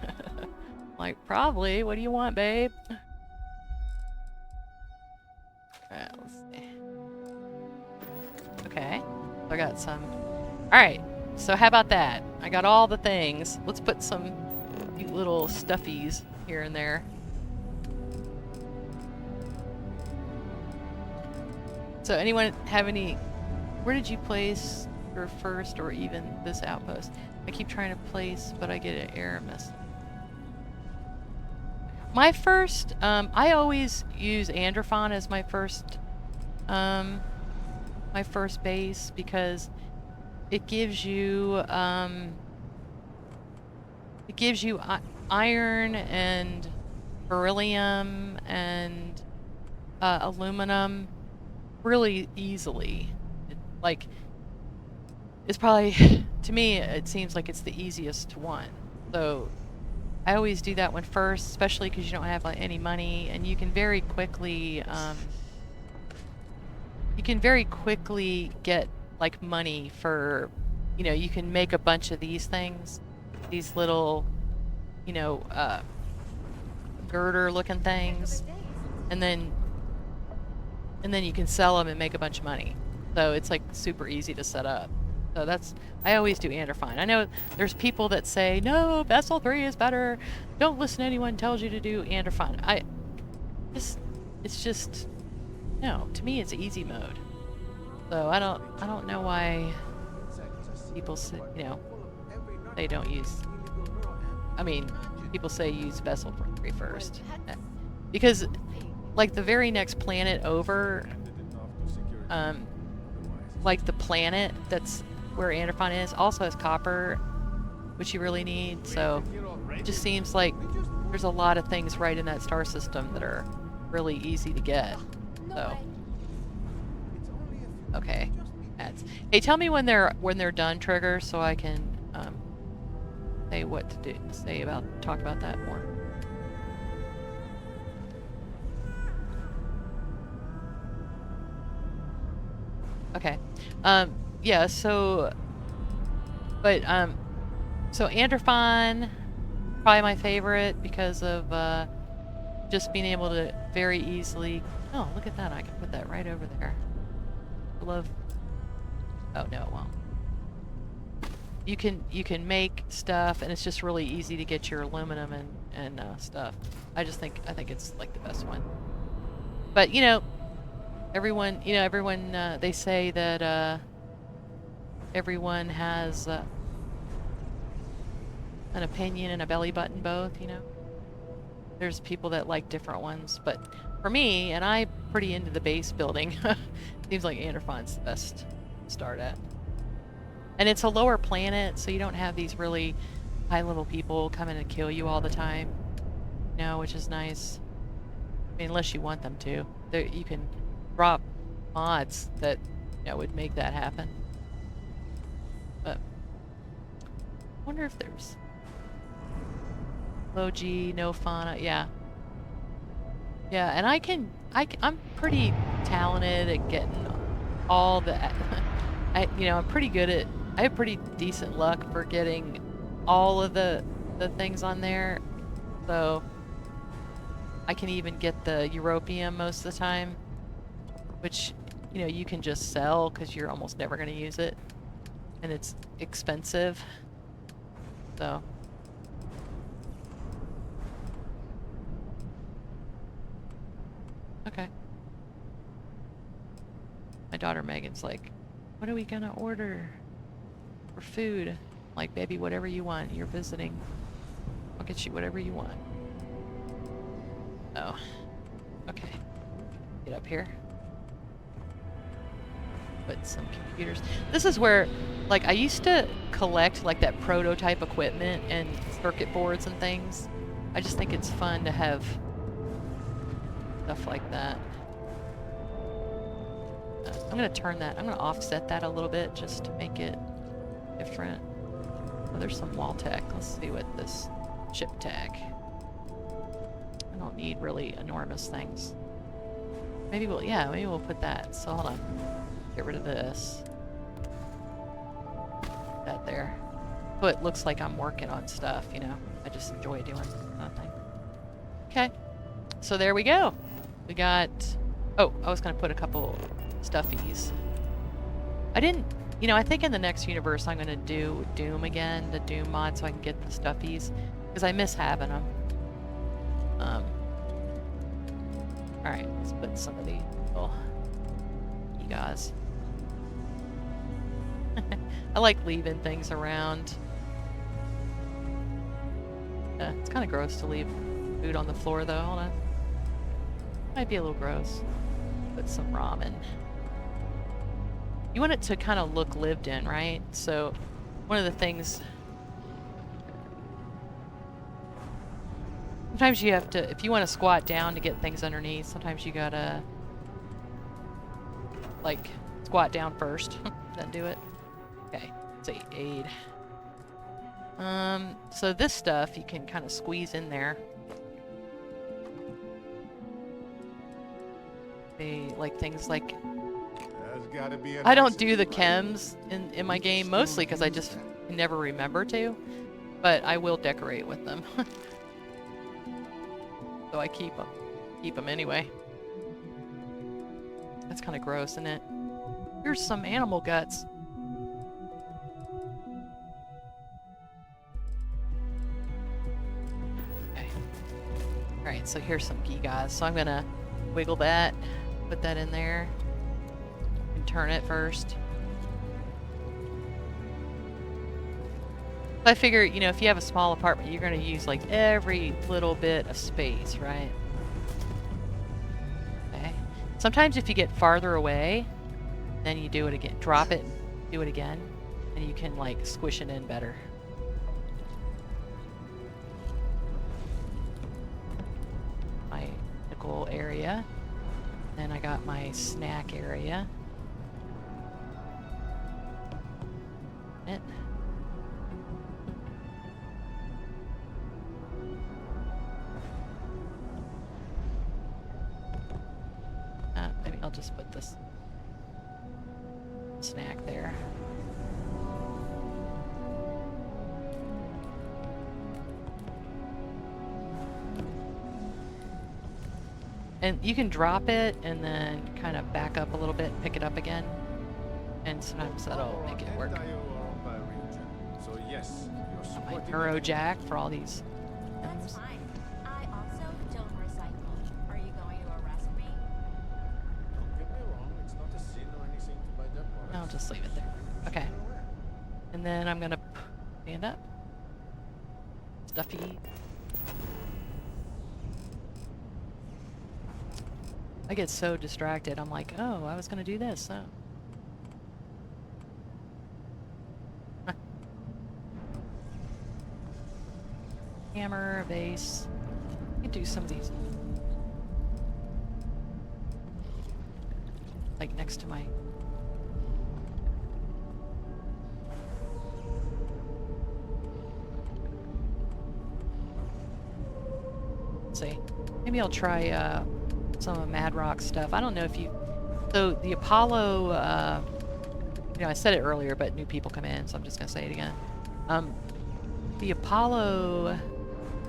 like, "Probably. What do you want, babe?" Alright, let's see. Okay. So I got some. Alright. So how about that? I got all the things. Let's put some cute little stuffies here and there. So anyone have any... Where did you place your first or even this outpost? I keep trying to place, but I get an error message. my first, I always use Androphon as my first base because it gives you iron and beryllium and aluminum really easily. Like, it's probably, to me, it seems like it's the easiest one. So I always do that one first, especially because you don't have like any money, and you can very quickly get like money for, you can make a bunch of these things, these little, girder looking things, and then you can sell them and make a bunch of money. So it's like super easy to set up. So I always do Androphon. I know there's people that say, no, Vessel 3 is better. Don't listen to anyone who tells you to do Androphon. It's just, no, to me it's easy mode. So I don't know why people say, they don't use, people say use Vessel 3 first. Because, like, the very next planet over, like the planet that's where Androphon is also has copper, which you really need, so it just seems like there's a lot of things right in that star system that are really easy to get. So okay, ads. Hey, tell me when they're done, Trigger, so I can say what to do, talk about that more. Okay. Yeah, so Androphon, probably my favorite because of just being able to very easily, oh, look at that, I can put that right over there. I love, oh no, it won't. You can make stuff, and it's just really easy to get your aluminum and stuff. I think it's like the best one. But everyone, they say that everyone has an opinion and a belly button both, There's people that like different ones, but for me, and I'm pretty into the base building, seems like Androphon's the best to start at. And it's a lower planet, so you don't have these really high-level people coming and kill you all the time, which is nice. Unless you want them to. You can drop mods that would make that happen. But I wonder if there's low G, no fauna. Yeah, and I'm pretty talented at getting all the I'm pretty good at, I have pretty decent luck for getting all of the things on there, so I can even get the Europium most of the time, which, you can just sell because you're almost never going to use it, and it's expensive, so. Okay. My daughter Megan's like, what are we going to order for food? I'm like, baby, whatever you want. You're visiting. I'll get you whatever you want. Oh. Okay. Get up here. Put some computers. This is where, like, I used to collect, like, that prototype equipment and circuit boards and things. I just think it's fun to have stuff like that. I'm going to turn that, I'm going to offset that a little bit just to make it different. Oh, there's some wall tech. Let's see what this chip tag. I don't need really enormous things. Maybe we'll put that. So hold on. Get rid of this. Put that there. So it looks like I'm working on stuff, I just enjoy doing nothing. Okay. So there we go. We got, oh, I was going to put a couple stuffies. I didn't, I think in the next universe I'm going to do Doom again, the Doom mod, so I can get the stuffies, because I miss having them. Alright, let's put some of these little you guys. I like leaving things around. It's kind of gross to leave food on the floor though. Hold on. Might be a little gross. Put some ramen. You want it to kind of look lived in, right? So one of the things, sometimes you have to, if you want to squat down to get things underneath, sometimes you gotta like squat down first, then do it. Okay, say aid. So this stuff you can kind of squeeze in there. They like things like, There's gotta be an I don't exit, do the right? chems in my game, mostly because I just never remember to, but I will decorate with them. So I keep them anyway. That's kind of gross, isn't it? Here's some animal guts. Okay. Alright, so here's some guys. So I'm gonna wiggle that, put that in there, and turn it first. I figure, you know, if you have a small apartment, you're going to use like every little bit of space, right? Okay. Sometimes if you get farther away, then you do it again. Drop it, do it again, and you can like squish it in better. My medical area. Then I got my snack area. It. Maybe I'll just put this snack there. And you can drop it and then kind of back up a little bit, pick it up again. And sometimes that'll make it work. So yes, you're My supporting Neuro Jack for all these. That's fine. I also don't recycle. Are you going to arrest me? Don't get me wrong, it's not a sin or anything to buy that product. I'll just leave it there. Okay. And then I'm gonna stand up. Stuffy. I get so distracted. I'm like, oh, I was gonna do this. Oh. Hammer, vase. I can do some of these. Like next to my... Let's see. Maybe I'll try some of Madrox stuff. I don't know if you... So the Apollo... you know, I said it earlier, but new people come in, so I'm just going to say it again. The Apollo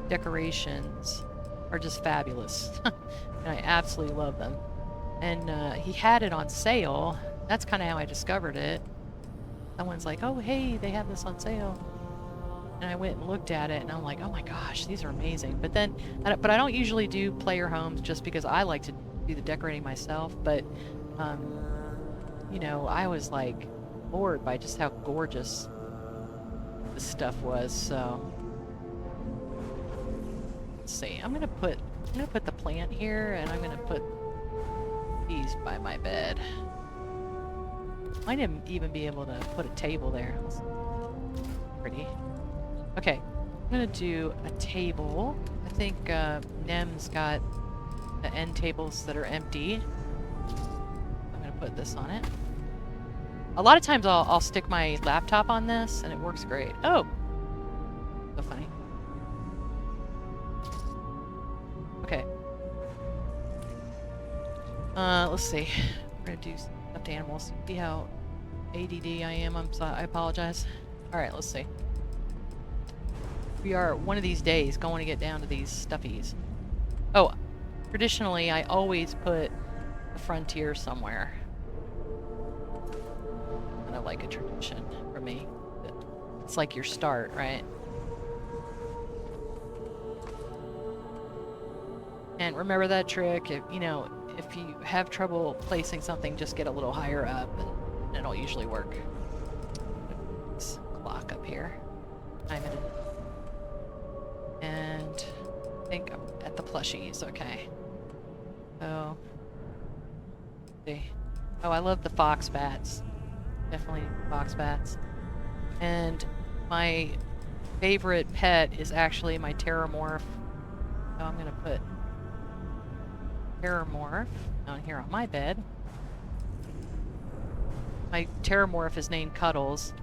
decorations are just fabulous. And I absolutely love them. And he had it on sale. That's kind of how I discovered it. Someone's like, oh, hey, they have this on sale. And I went and looked at it, and I'm like, oh my gosh, these are amazing. But then, but I don't usually do player homes just because I like to do the decorating myself. But, you know, I was like bored by just how gorgeous this stuff was. So, let's see. I'm gonna put the plant here, and I'm gonna put these by my bed. Might even be able to put a table there. Pretty. Okay, I'm gonna do a table. I think Nem's got the end tables that are empty. I'm gonna put this on it. A lot of times I'll stick my laptop on this and it works great. Oh! So funny. Okay. Let's see. We're gonna do stuffed animals. See how ADD I am. I'm sorry. I apologize. Alright, let's see. We are one of these days going to get down to these stuffies. Oh, traditionally I always put a frontier somewhere. Kind of like a tradition for me. It's like your start, right? And remember that trick. If if you have trouble placing something, just get a little higher up, and it'll usually work. This clock up here. Time it in. And I think I'm at plushies. Okay. So, let's see. Oh, I love the fox bats. Definitely fox bats. And my favorite pet is actually my Terramorph. So I'm gonna put Terramorph down here on my bed. My Terramorph is named Cuddles.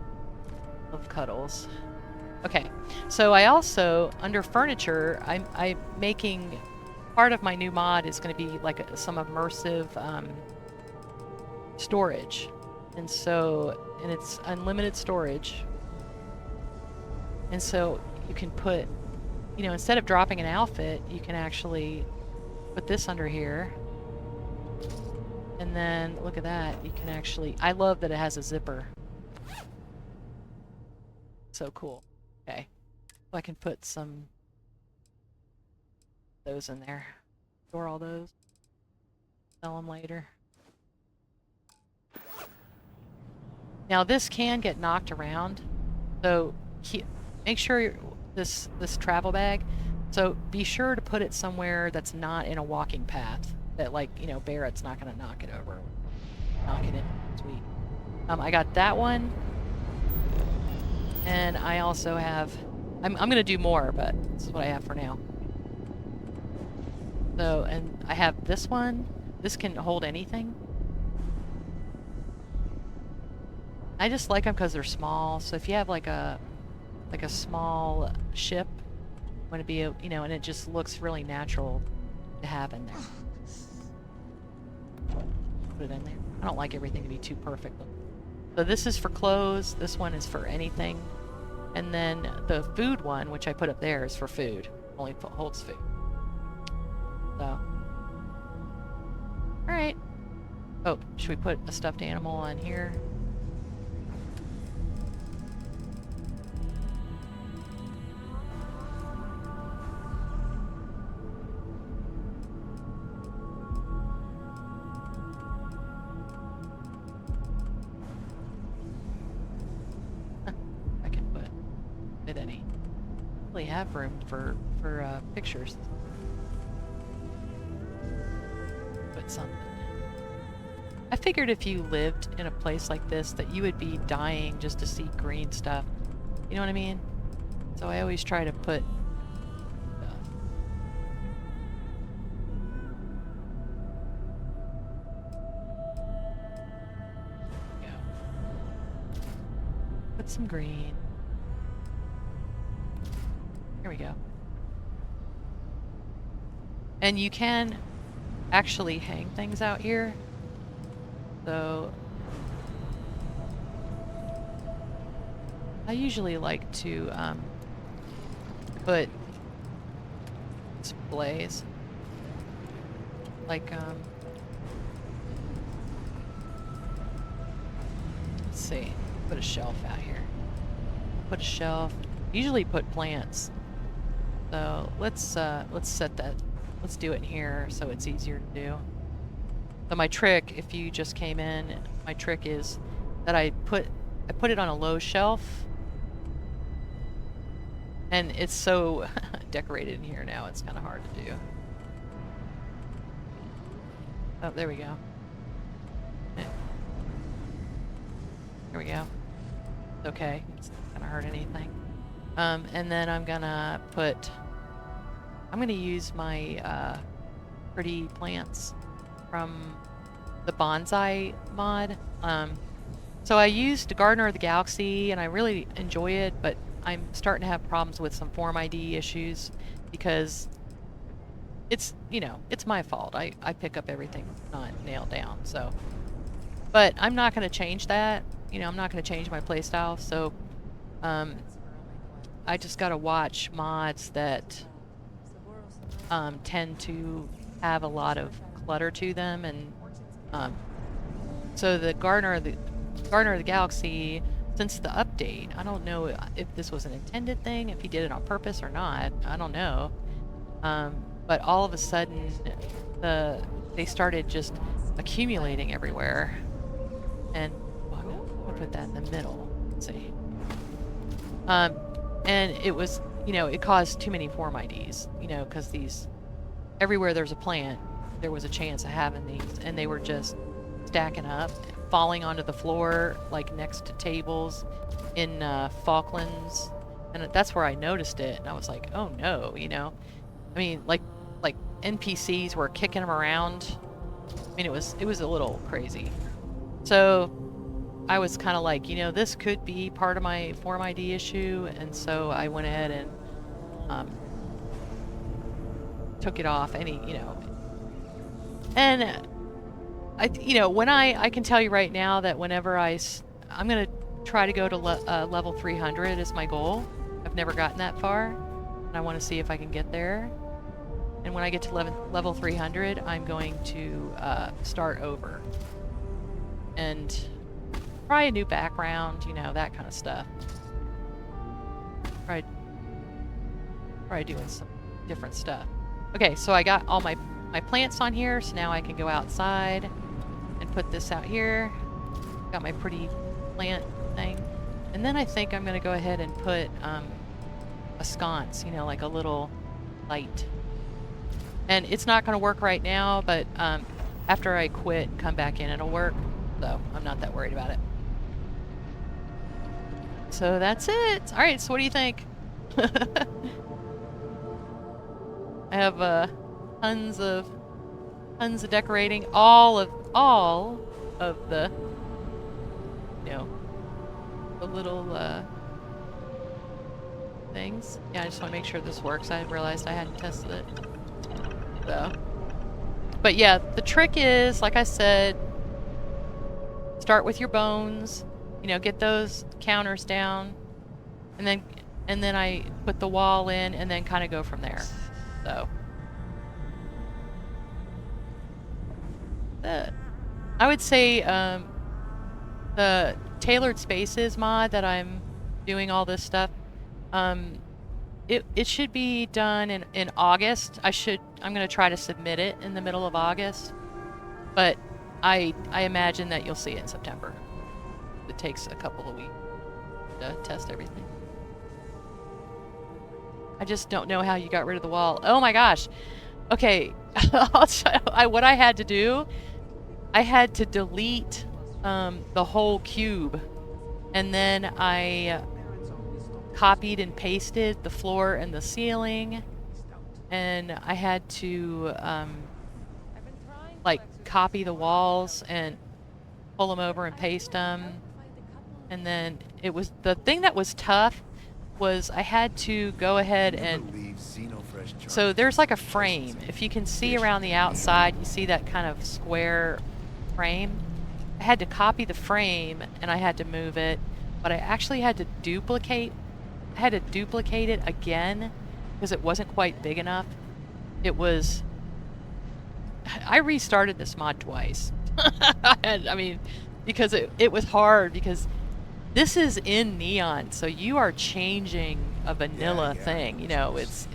Love Cuddles. Okay, so I also, under furniture, I'm making, part of my new mod is going to be like some immersive storage. And so, and it's unlimited storage. And so you can put, you know, instead of dropping an outfit, you can actually put this under here. And then, look at that, you can actually, I love that it has a zipper. So cool. Okay. So I can put some those in there. Store all those. Sell them later. Now this can get knocked around, so make sure this travel bag. So be sure to put it somewhere that's not in a walking path. That, like, you know, Barrett's not gonna knock it over. Knock it in. Sweet. I got that one. And I also have, I'm gonna do more, but this is what I have for now. So, and I have this one. This can hold anything. I just like them because they're small. So if you have like a small ship, want to be, you know, and it just looks really natural to have in there. Put it in there. I don't like everything to be too perfect. So this is for clothes. This one is for anything. And then the food one, which I put up there, is for food. Only holds food. So. Alright. Oh, should we put a stuffed animal on here? I can put any. Really have room for pictures. Put something. I figured if you lived in a place like this that you would be dying just to see green stuff. You know what I mean? So I always try to put stuff. There we go. Put some green. Here we go. And you can actually hang things out here. So I usually like to put displays, like let's see, put a shelf out here. Put a shelf. Usually put plants. So let's set that. Let's do it here so it's easier to do. So my trick, if you just came in, my trick is that I put it on a low shelf, and it's so decorated in here now, it's kind of hard to do. Oh, there we go. There we go. Okay, it's not gonna hurt anything. And then I'm gonna use my pretty plants from the bonsai mod. So I used Gardener of the Galaxy and I really enjoy it, but I'm starting to have problems with some form ID issues because it's, you know, it's my fault. I pick up everything not nailed down. So, but I'm not going to change that. You know, I'm not going to change my playstyle. So I just got to watch mods that tend to have a lot of clutter to them, and so the Gardener of the Galaxy, since the update, I don't know if this was an intended thing, if he did it on purpose or not, I don't know, but all of a sudden they started just accumulating everywhere, and well, I'm gonna put that in the middle. Let's see. And it was, you know, it caused too many form IDs, you know, because these everywhere there's a plant, there was a chance of having these, and they were just stacking up, falling onto the floor, like next to tables in Falklands, and that's where I noticed it, and I was like, oh no, you know. I mean, like NPCs were kicking them around. I mean, it was a little crazy. So I was kind of like, you know, this could be part of my Form ID issue, and so I went ahead and took it off. You know, and you know, when I can tell you right now that whenever I'm gonna try to go to level 300 is my goal. I've never gotten that far, and I want to see if I can get there. And when I get to level 300, I'm going to start over and try a new background, you know, that kind of stuff. Try doing some different stuff. Okay, so I got all my plants on here, so now I can go outside and put this out here. Got my pretty plant thing. And then I think I'm going to go ahead and put a sconce, you know, like a little light. And it's not going to work right now, but after I quit and come back in, it'll work. So I'm not that worried about it. So that's it. All right, so what do you think? I have tons of decorating. All of the, you know, the little things. Yeah, I just want to make sure this works. I realized I hadn't tested it. So, but yeah, the trick is, like I said, start with your bones. You know, get those counters down, and then I put the wall in, and then kind of go from there. So, I would say the tailored spaces mod that I'm doing all this stuff. It should be done in August. I'm going to try to submit it in the middle of August, but I imagine that you'll see it in September. It takes a couple of weeks to test everything. I just don't know how you got rid of the wall. Oh my gosh. Okay, I'll tell you what I had to do. I had to delete the whole cube, and then I copied and pasted the floor and the ceiling, and I had to like copy the walls and pull them over and paste them. And then it was the thing that was tough was I had to go ahead and so there's like a frame. If you can see around the outside, you see that kind of square frame. I had to copy the frame and I had to move it, but I actually had to duplicate it again because it wasn't quite big enough. I restarted this mod twice. I mean, because it was hard because this is in neon, so you are changing a vanilla thing. You know, it's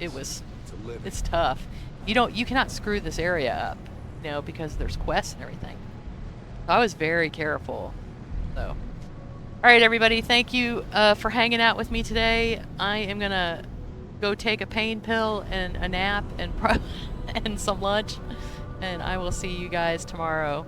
tough. You cannot screw this area up, you know, because there's quests and everything. So I was very careful. So, all right, everybody, thank you for hanging out with me today. I am gonna go take a pain pill and a nap and and some lunch, and I will see you guys tomorrow.